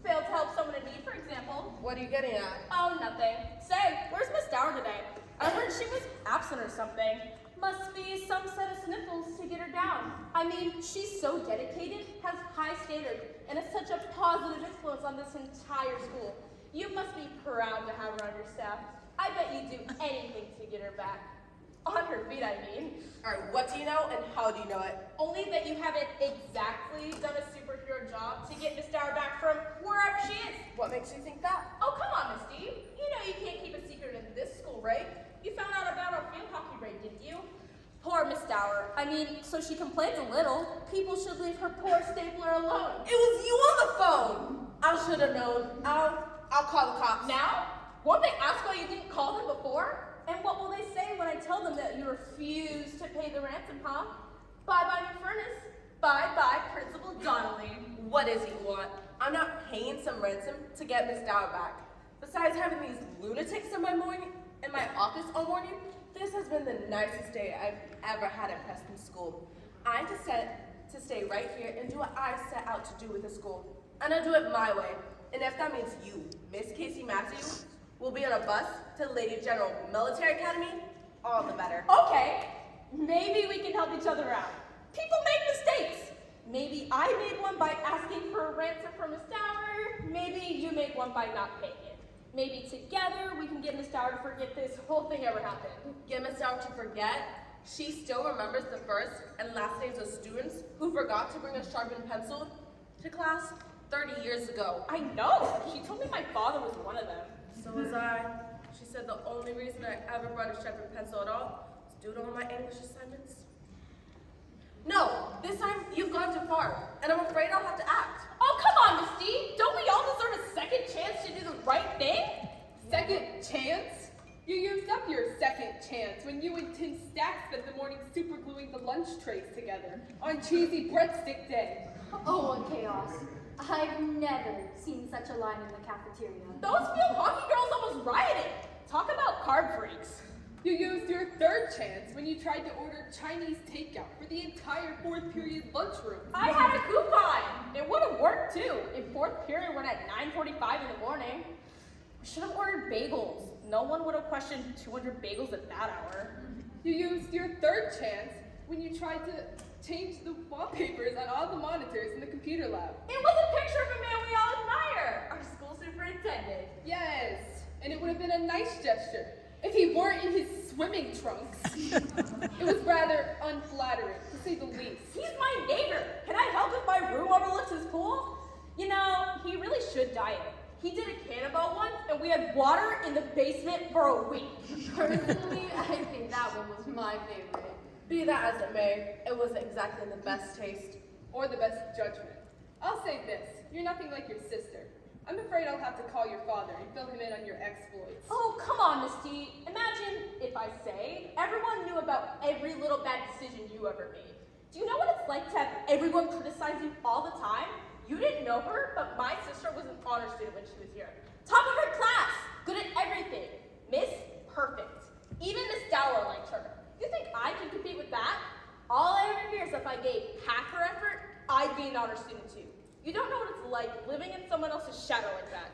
fail to help someone in need, for example. What are you getting at? Oh, nothing. Say, where's Miss Dower today? I heard she was absent or something. Must be some set of sniffles to get her down. I mean, she's so dedicated, has high standards, and is such a positive influence on this entire school. You must be proud to have her on your staff. I bet you'd do anything to get her back. On her feet, I mean. All right, what do you know and how do you know it? Only that you haven't exactly done a superhero job to get Miss Dower back from wherever she is. What makes you think that? Oh, come on, Miss D. You know you can't keep a secret in this school, right? You found out about our field hockey raid, didn't you? Poor Miss Dower. I mean, so she complains a little. People should leave her poor stapler alone. It was you on the phone. I should have known. I'll call the cops. Now? Won't they ask why you didn't call them before? And what will they say when I tell them that you refuse to pay the ransom, huh? Bye-bye, new furnace. Bye-bye, Principal Donnelly. What is it you want? I'm not paying some ransom to get Miss Dower back. Besides having these lunatics in my office all morning, this has been the nicest day I've ever had at Preston School. I decided to stay right here and do what I set out to do with the school. And I'll do it my way. And if that means you, Miss Casey Matthews, will be on a bus to Lady General Military Academy, all the better. Okay, maybe we can help each other out. People make mistakes. Maybe I made one by asking for a ransom from Miss Dower. Maybe you made one by not paying it. Maybe together we can get Miss Dower to forget this whole thing ever happened. Get Miss Dower to forget? She still remembers the first and last names of students who forgot to bring a sharpened pencil to class 30 years ago. I know. She told me my father was one of them. So was I. She said the only reason I ever brought a sharpened pencil at all was due to all my English assignments. No, this time you've gone too far, and I'm afraid I'll have to act. Oh, come on, Miss D. Don't we all deserve a second chance to do the right thing? Second chance? You used up your second chance when you and Tim Stack spent the morning supergluing the lunch trays together on cheesy breadstick day. Oh, what chaos. I've never seen such a line in the cafeteria. Those field hockey girls almost rioted. Talk about carb freaks. You used your third chance when you tried to order Chinese takeout for the entire fourth period lunchroom. I had a coupon. It would have worked too if fourth period went at 9:45 in the morning. We should have ordered bagels. No one would have questioned 200 bagels at that hour. You used your third chance when you tried to change the wallpapers on all the monitors in the computer lab. It was a picture of a man we all admire, our school superintendent. Yes, and it would have been a nice gesture if he weren't in his swimming trunks. It was rather unflattering, to say the least. He's my neighbor. Can I help if my room overlooks his pool? You know, he really should diet. He did a cannonball once, and we had water in the basement for a week. Personally, I think that one was my favorite. Be that as it may, it wasn't exactly in the best taste. Or the best judgment. I'll say this, you're nothing like your sister. I'm afraid I'll have to call your father and fill him in on your exploits. Oh, come on, Miss D. Imagine if I say everyone knew about every little bad decision you ever made. Do you know what it's like to have everyone criticize you all the time? You didn't know her, but my sister was an honor student when she was here. Top of her class, good at everything. Miss Perfect. Even Miss Dower liked her. You think I can compete with that? All I ever hear is if I gave half her effort, I'd be an honor student too. You don't know what it's like living in someone else's shadow like that.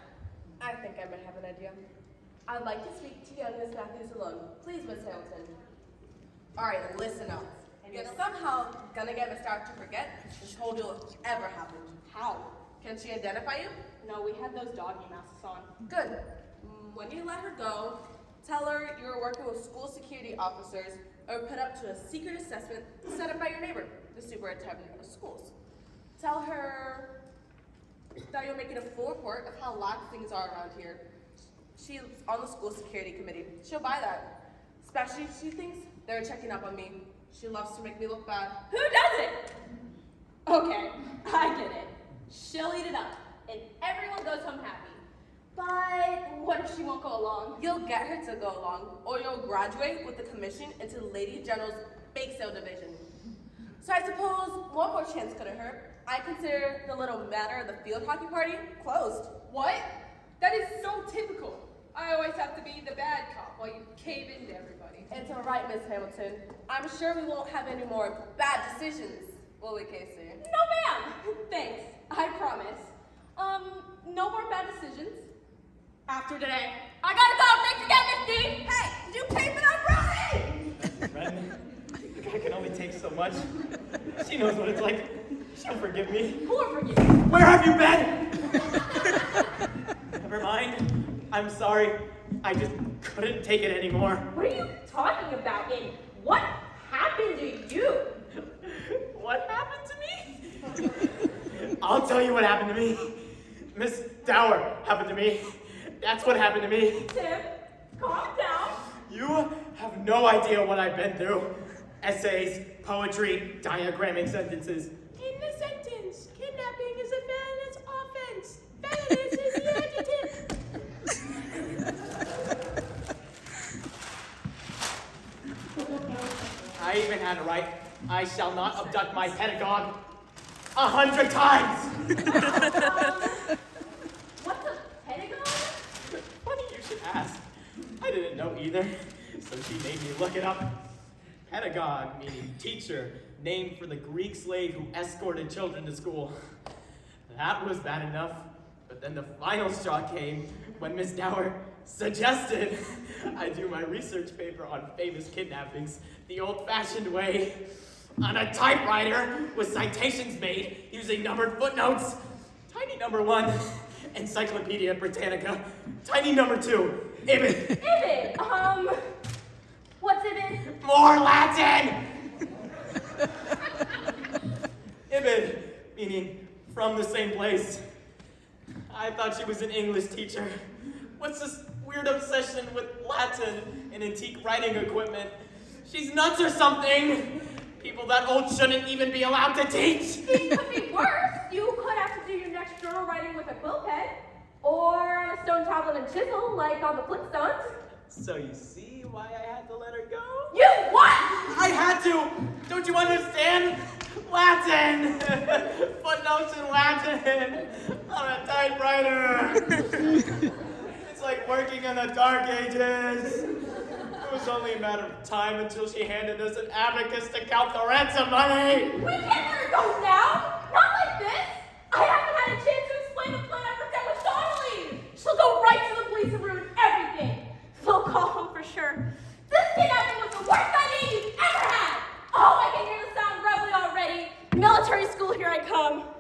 I think I might have an idea. I'd like to speak to young Miss Matthews alone. Please, Miss Hamilton. All right, listen up. You're somehow gonna get Miss Dower to forget this whole deal ever happened. How? Can she identify you? No, we had those doggy masks on. Good. When you let her go, tell her you were working with school security officers or put up to a secret assessment set up by your neighbor, the superintendent of schools. Tell her that you're making a full report of how lax things are around here. She's on the school security committee. She'll buy that. Especially if she thinks they're checking up on me. She loves to make me look bad. Who doesn't? Okay, I get it. She'll eat it up, and everyone goes home happy. But what if she won't go along? You'll get her to go along, or you'll graduate with the commission into the Lady General's bake sale division. So I suppose one more chance couldn't hurt. I consider the little matter of the field hockey party closed. What? That is so typical. I always have to be the bad cop while you cave into everybody. It's all right, Miss Hamilton. I'm sure we won't have any more bad decisions, will we, Casey? No, ma'am. Thanks. I promise. No more bad decisions. After today. I gotta go. Thanks again, Miss D. Hey, did you pay for that brownie? Ren, the guy can only take so much. She knows what it's like. She'll forgive me. Who will forgive you? Where have you been? Never mind. I'm sorry. I just couldn't take it anymore. What are you talking about? And what happened to you? What happened to me? I'll tell you what happened to me. Miss Dower happened to me. That's what happened to me. Tim, calm down. You have no idea what I've been through. Essays, poetry, diagramming sentences. In the sentence, kidnapping is a violent offense. Violence is the adjective. I even had to write, I shall not abduct my pedagogue 100 times. What's a pedagogue? Funny you should ask. I didn't know either, so she made me look it up. Pedagogue, meaning teacher, named for the Greek slave who escorted children to school. That was bad enough, but then the final straw came when Miss Dower suggested I do my research paper on famous kidnappings the old-fashioned way, on a typewriter with citations made using numbered footnotes. Tiny number 1, Encyclopedia Britannica. Tiny number 2, Ibid. Ibid, what's Ibid? More Latin! Ibid, meaning from the same place. I thought she was an English teacher. What's this weird obsession with Latin and antique writing equipment? She's nuts or something! People that old shouldn't even be allowed to teach! It could be worse. You could have to do your next journal writing with a quill pen, or on a stone tablet and chisel, like on the Flintstones. So you see why I had to let her go? You what? I had to! Don't you understand? Latin! Footnotes in Latin! On a typewriter! It's like working in the Dark Ages! It was only a matter of time until she handed us an abacus to count the ransom money! We can't let her go now! Not like this! I haven't had a chance to explain the plan I worked out with Donnelly! She'll go right to the police and ruin everything! They'll call him for sure. This kidnapping was the worst idea you've ever had! Oh, I can hear the sound reveille already! Military school, here I come!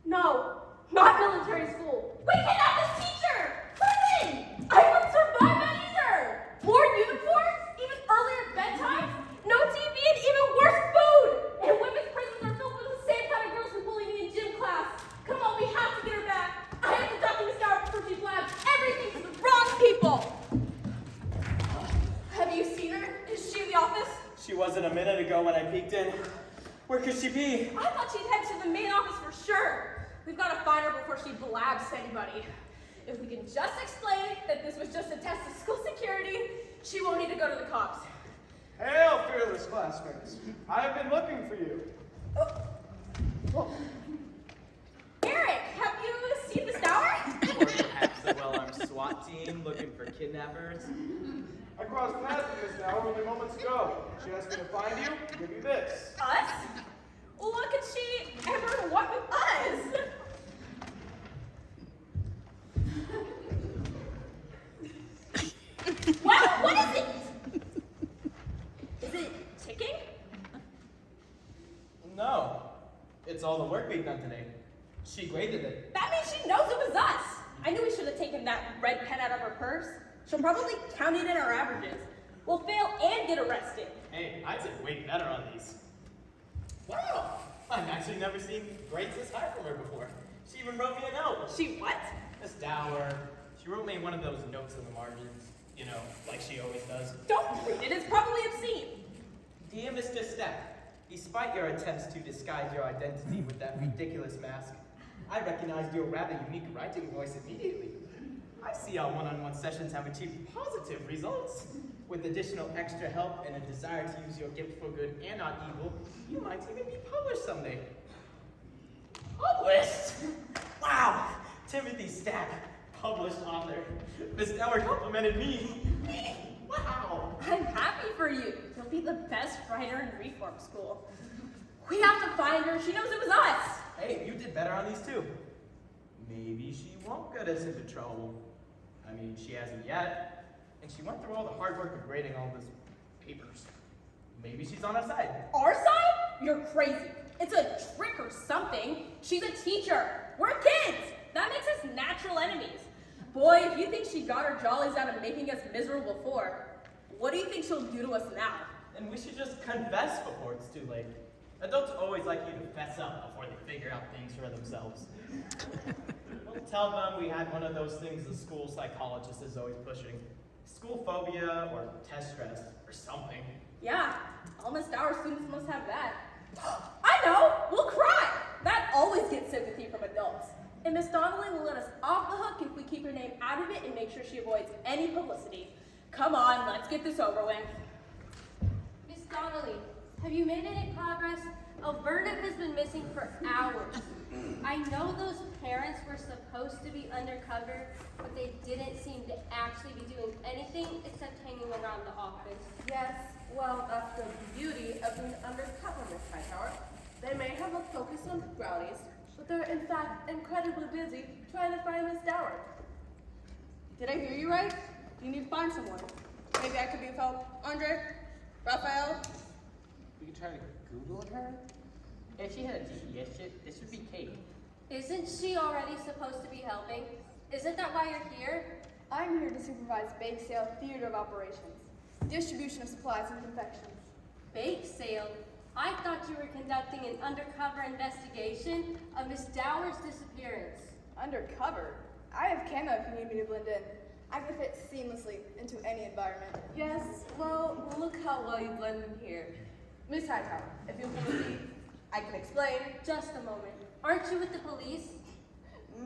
No, not military school. We kidnapped this teacher! Prison! I wouldn't survive that either! More uniforms? Even earlier bedtimes? No TV and even worse food! And women's prisons are filled with the same kind of girls who bully me in gym class. Come on, we have to get her back. I have to talk to Miss Dower before she blabs everything to the wrong people. Have you seen her? Is she in the office? She wasn't a minute ago when I peeked in. Where could she be? I thought she'd head to the main office for sure. We've got to find her before she blabs to anybody. If we can just explain that this was just a test of school security, she won't need to go to the cops. Hail, fearless classmates. I have been looking for you. Eric, have you seen Miss Dower? Or perhaps a well-armed SWAT team looking for kidnappers? I crossed paths with Miss Dower only moments ago. She asked me to find you and give you this. Us? What could she ever want with us? Well, what is it? Is it ticking? No. It's all the work we've done today. She graded it. That means she knows it was us. I knew we should have taken that red pen out of her purse. She'll probably count it in our averages. We'll fail and get arrested. Hey, I did way better on these. Wow! I've actually never seen grades this high from her before. She even wrote me a note. She what? Miss Dower. She wrote me one of those notes in the margins. You know, like she always does. Don't read it. It's probably obscene. Dear Mr. Steck, despite your attempts to disguise your identity with that ridiculous mask, I recognized your rather unique writing voice immediately. I see our one-on-one sessions have achieved positive results. With additional extra help and a desire to use your gift for good and not evil, you might even be published someday. Published? Wow! Timothy Stack, published author. Miss Dower complimented me. Me? Wow! I'm happy for you. You'll be the best writer in reform school. We have to find her. She knows it was us. Hey, you did better on these too. Maybe she won't get us into trouble. I mean, she hasn't yet. And she went through all the hard work of grading all these papers. Maybe she's on our side. Our side? You're crazy. It's a trick or something. She's a teacher. We're kids. That makes us natural enemies. Boy, if you think she got her jollies out of making us miserable before, what do you think she'll do to us now? And we should just confess before it's too late. Adults always like you to fess up before they figure out things for themselves. We'll tell them we had one of those things the school psychologist is always pushing. School phobia or test stress or something. Yeah, all Miss Dower students must have that. I know, we'll cry. That always gets sympathy from adults. And Miss Donnelly will let us off the hook if we keep her name out of it and make sure she avoids any publicity. Come on, let's get this over with. Miss Donnelly, have you made any progress? Elverna has been missing for hours. I know those parents were supposed to be undercover, but they didn't seem to actually be doing anything except hanging around the office. Yes, well, that's the beauty of being undercover, Miss Hightower. They may have a focus on rowdies, but they're in fact incredibly busy trying to find Miss Dower. Did I hear you right? You need to find someone. Maybe I could be of help. Andre? Raphael? We could try to Google her? If she had a GPS chip, this would be cake. Isn't she already supposed to be helping? Isn't that why you're here? I'm here to supervise bake sale theater of operations, distribution of supplies and confections. Bake sale? I thought you were conducting an undercover investigation of Miss Dower's disappearance. Undercover? I have camo if you need me to blend in. I can fit seamlessly into any environment. Yes, well, look how well you blend in here. Miss Hightower, if you'll believe me, I can explain. Just a moment. Aren't you with the police?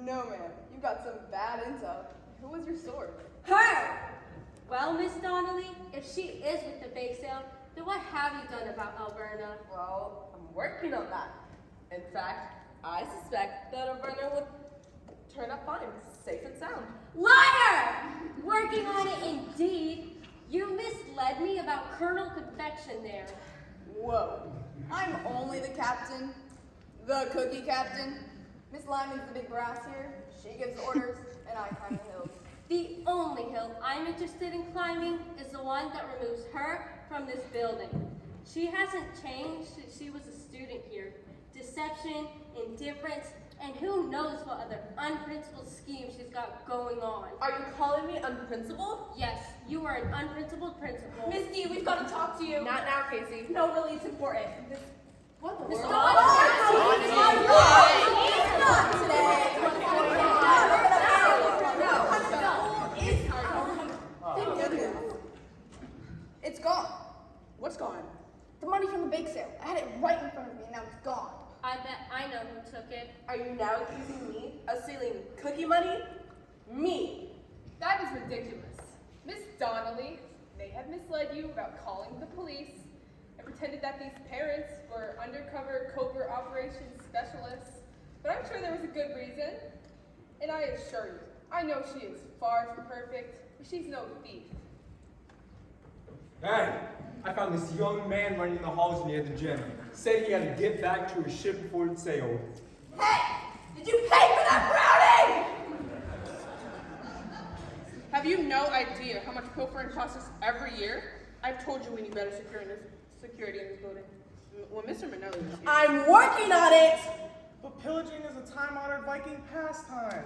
No, ma'am. You got some bad intel. Who was your source? Her! Well, Miss Donnelly, if she is with the bake sale, then what have you done about Elverna? Well, I'm working on that. In fact, I suspect that Elverna would turn up fine, safe and sound. Liar! Working on it indeed. You misled me about Colonel Confection there. Whoa. I'm only the captain. The cookie captain. Miss Lyman's the big brass here. She gives orders, and I climb the hills. The only hill I'm interested in climbing is the one that removes her from this building. She hasn't changed since she was a student here. Deception, indifference, and who knows what other unprincipled schemes she's got going on. Are you calling me unprincipled? Yes, you are an unprincipled principal. Misty, we've got to talk to you. Not now, Casey. No, really, it's important. What the Miss world? It's gone. What's gone? The money from the bake sale. I had it right in front of me, and now it's gone. I bet I know who took it. Are you now accusing me of stealing cookie money? Me. That is ridiculous. Miss Donnelly may have misled you about calling the police and pretended that these parents were undercover covert operations specialists, but I'm sure there was a good reason. And I assure you, I know she is far from perfect, but she's no thief. Hey, I found this young man running the halls near the gym. Said he had to get back to his ship before it sailed. Hey! Did you pay for that brownie? Have you no idea how much pilfering costs us every year? I've told you we need better security in this building. When Mr. Manelli was here. I'm working on it! But pillaging is a time-honored Viking pastime.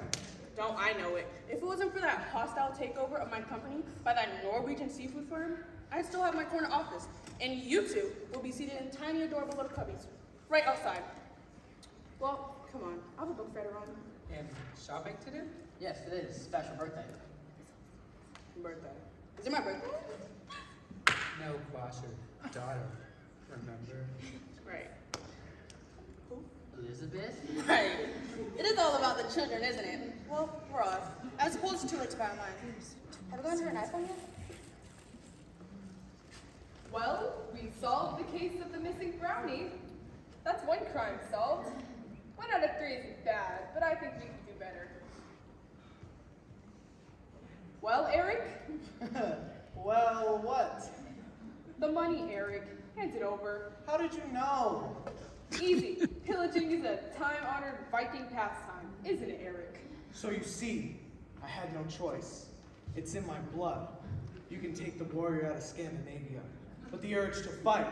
Don't I know it? If it wasn't for that hostile takeover of my company by that Norwegian seafood firm, I'd still have my corner office. And you two will be seated in tiny, adorable little cubbies, right outside. Well, come on. I have a book fair to run. And shopping to do? Yes, it is. Special birthday. Birthday. Is it my birthday? No, Quash, your daughter. Remember? Right. Elizabeth? Right. It is all about the children, isn't it? Well, we're off. I suppose it's too late to buy mine. Have we gone to an iPhone yet? Well, we solved the case of the missing brownie. That's one crime solved. 1 out of 3 isn't bad, but I think we can do better. Well, Eric? Well, what? The money, Eric. Hand it over. How did you know? Easy. Pillaging is a time-honored Viking pastime, isn't it, Eric? So you see, I had no choice. It's in my blood. You can take the warrior out of Scandinavia, but the urge to fight,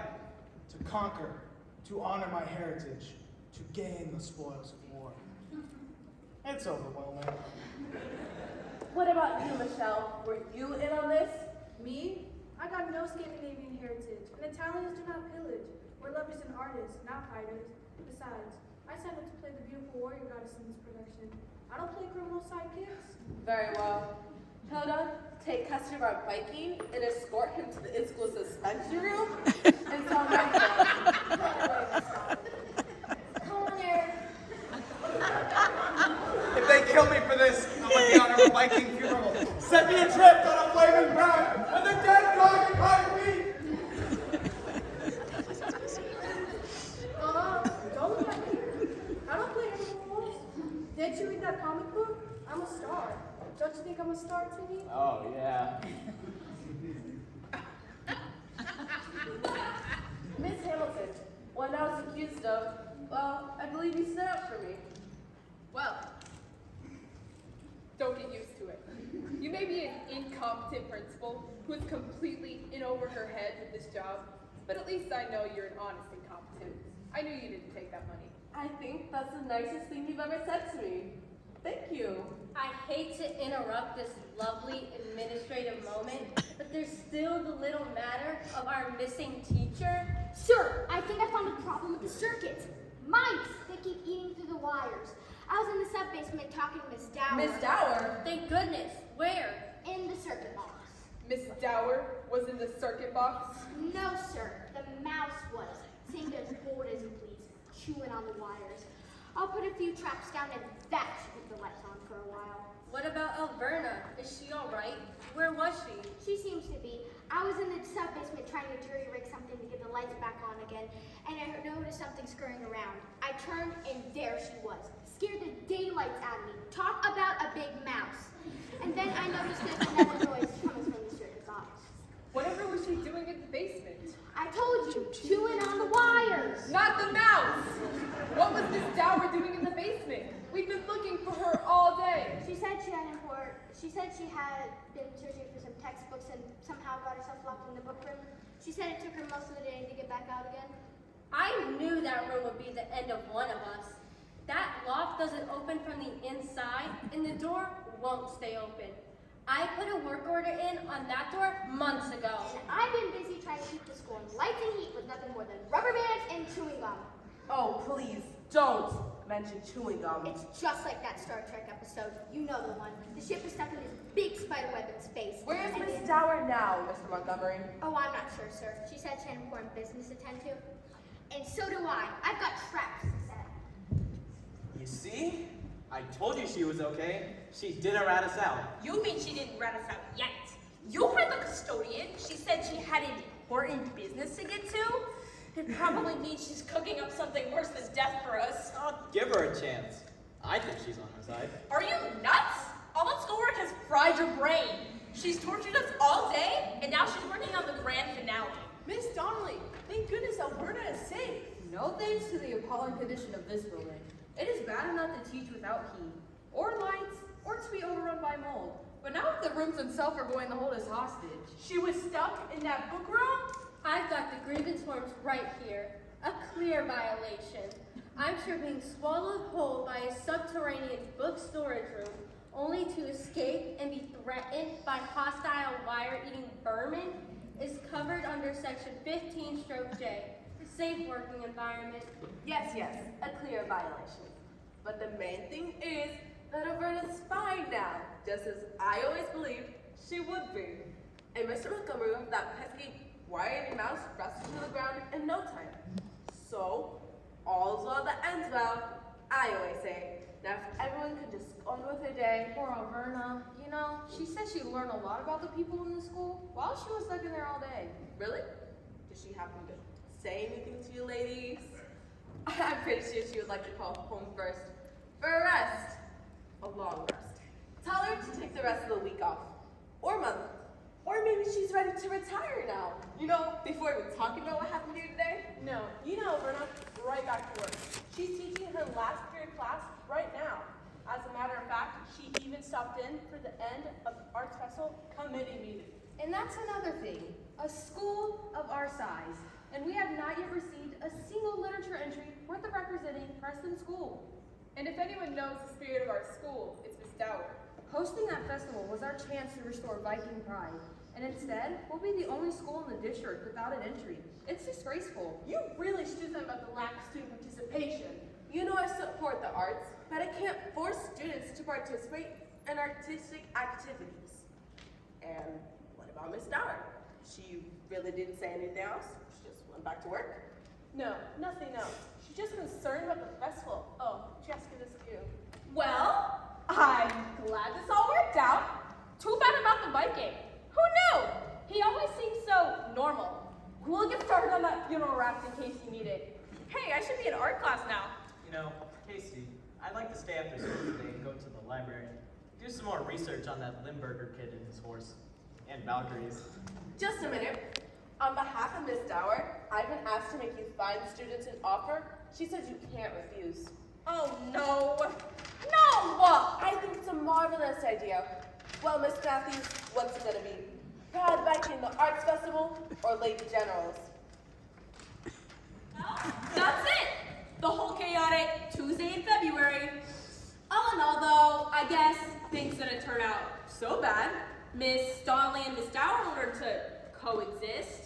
to conquer, to honor my heritage, to gain the spoils of war. It's overwhelming. What about you, Michelle? Were you in on this? Me? I got no Scandinavian heritage, and Italians do not pillage. We're lovers and artists, not fighters. Besides, I signed up to play the beautiful warrior goddess in this production. I don't play criminal sidekicks. Very well. Hilda, take custody of our Viking and escort him to the in-school suspension room and tell him Come on, Eric. If they kill me for this, I'm gonna be on a Viking funeral. Set me adrift on a flaming ground, and the dead dog behind me. Don't look at me. I don't play animals. Did you read that comic book? I'm a star. Don't you think I'm a star, Timmy? Oh, yeah. Miss Hamilton, what I was accused of, well, I believe you stood up for me. Well, don't get used to it. You may be incompetent principal who is completely in over her head with this job. But at least I know you're an honest incompetent. I knew you didn't take that money. I think that's the nicest thing you've ever said to me. Thank you. I hate to interrupt this lovely administrative moment, but there's still the little matter of our missing teacher. Sir, I think I found a problem with the circuit. Mice, they keep eating through the wires. I was in the sub-basement talking to Miss Dower. Miss Dower? Thank goodness. Where? In the circuit box. Miss Dower was in the circuit box? No, sir. The mouse was. Seemed as bored as you please, chewing on the wires. I'll put a few traps down and that should keep the lights on for a while. What about Elverna? Is she all right? Where was she? She seems to be. I was in the sub-basement trying to jury-rig something to get the lights back on again, and I noticed something scurrying around. I turned, and there she was. Scared the daylights out of me. Talk about a big mouse. And then I noticed there's another noise coming from the circuit box. Whatever was she doing in the basement? I told you, chewing on the wires. Not the mouse! What was Miss Dower doing in the basement? We've been looking for her all day. She said she had been searching for some textbooks and somehow got herself locked in the book room. She said it took her most of the day to get back out again. I knew that room would be the end of one of us. That lock doesn't open from the inside, and the door won't stay open. I put a work order in on that door months ago. And I've been busy trying to keep the school in lights and heat with nothing more than rubber bands and chewing gum. Oh, please, don't mention chewing gum. It's just like that Star Trek episode. You know the one. The ship is stuck in this big spider web in space. Where is And Miss then- Dower now, Mr. Montgomery? Oh, I'm not sure, sir. She said she had important business to attend to. And so do I. I've got traps to set. You see? I told you she was okay. She didn't rat us out. You mean she didn't rat us out yet? You heard the custodian. She said she had an important business to get to. It probably means she's cooking up something worse than death for us. I'll give her a chance. I think she's on our side. Are you nuts? All that schoolwork has fried your brain. She's tortured us all day, and now she's working on the grand finale. Miss Donnelly, thank goodness Elverna is safe. No thanks to the appalling condition of this building. It is bad enough to teach without heat, or lights, or to be overrun by mold. But now the rooms themselves are going to hold us hostage. She was stuck in that book room? I've got the grievance forms right here. A clear violation. I'm sure being swallowed whole by a subterranean book storage room only to escape and be threatened by hostile wire-eating vermin is covered under section 15-J, safe working environment. Yes, a clear violation. But the main thing is that Elverna's fine now, just as I always believed she would be. And Mr. Montgomery with that pesky wire-eating mouse rusted to the ground in no time. So, all's well that ends well, I always say. Now if everyone could just go on with their day. Poor Elverna. You know, she said she learned a lot about the people in the school while she was stuck in there all day. Really? Did she happen to say anything to you ladies? I'm pretty sure she would like to call home first for a rest. A long rest. Tell her to take the rest of the week off. Or month. Or maybe she's ready to retire now. You know, before we talk about what happened here today. No, you know Elverna, right back to work. She's teaching her last period class right now. As a matter of fact, she even stopped in for the end of the Arts Festival committee meeting. And that's another thing. A school of our size. And we have not yet received a single literature entry worth of representing Preston School. And if anyone knows the spirit of our school, it's Miss Dower. Hosting that festival was our chance to restore Viking pride. And instead, we'll be the only school in the district without an entry. It's disgraceful. You really stood them about the lack of student participation. You know I support the arts, but I can't force students to participate in artistic activities. And what about Miss Dower? She really didn't say anything else? She just went back to work? No, nothing else. She's just concerned about the festival. Oh, Jessica, this is you. Well, I'm glad this all worked out. Too bad about the Viking. Who knew? He always seemed so normal. We'll get started on that funeral raft in case you need it. Hey, I should be in art class now. You know, Casey, I'd like to stay after school today and go to the library. Do some more research on that Limburger kid and his horse. And Valkyries. Just a minute. On behalf of Miss Dower, I've been asked to make you find students an offer. She says you can't refuse. Oh no. No! I think it's a marvelous idea. Well, Miss Matthews, what's it gonna be? Proud Viking the Arts Festival or Lady Generals? That's it! The whole chaotic Tuesday in February. All in all, though, I guess things didn't turn out so bad. Miss Donnelly and Miss Dower learned to coexist.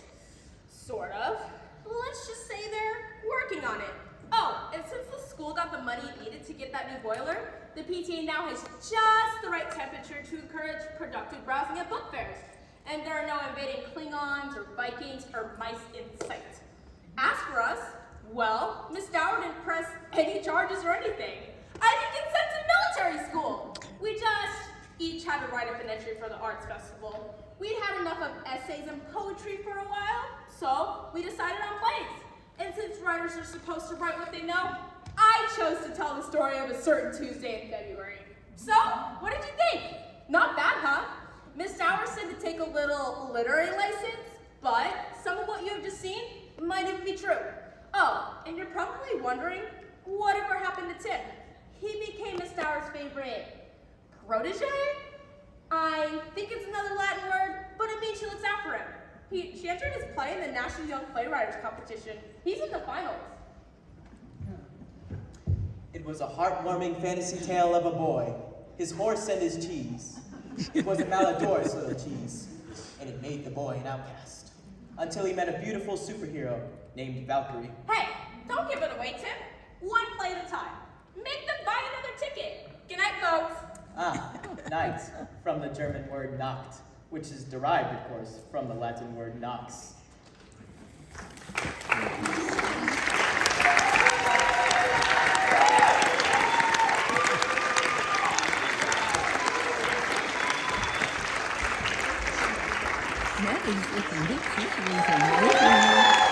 Sort of. Let's just say they're working on it. Oh, and since the school got the money it needed to get that new boiler, the PTA now has just the right temperature to encourage productive browsing at book fairs. And there are no invading Klingons or Vikings or mice in sight. As for us, well, Miss Dower didn't press any charges or anything. I didn't get sent to military school. We just each had to write up an entry for the arts festival. We'd had enough of essays and poetry for a while, so we decided on plays. And since writers are supposed to write what they know, I chose to tell the story of a certain Tuesday in February. So, what did you think? Not bad, huh? Miss Dower said to take a little literary license, but some of what you have just seen might even be true. Oh, and you're probably wondering, whatever happened to Tim? He became Miss Dower's favorite protege? I think it's another Latin word, but it means she looks out for him. She entered his play in the National Young Playwriters Competition. He's in the finals. It was a heartwarming fantasy tale of a boy, his horse and his cheese. It was a Malador's little cheese, and it made the boy an outcast. Until he met a beautiful superhero named Valkyrie. Hey, don't give it away, Tim. One play at a time. Make them buy another ticket. Good night, folks. Ah, night, from the German word Nacht, which is derived, of course, from the Latin word nox. Nothing's looking good. She's losing weight.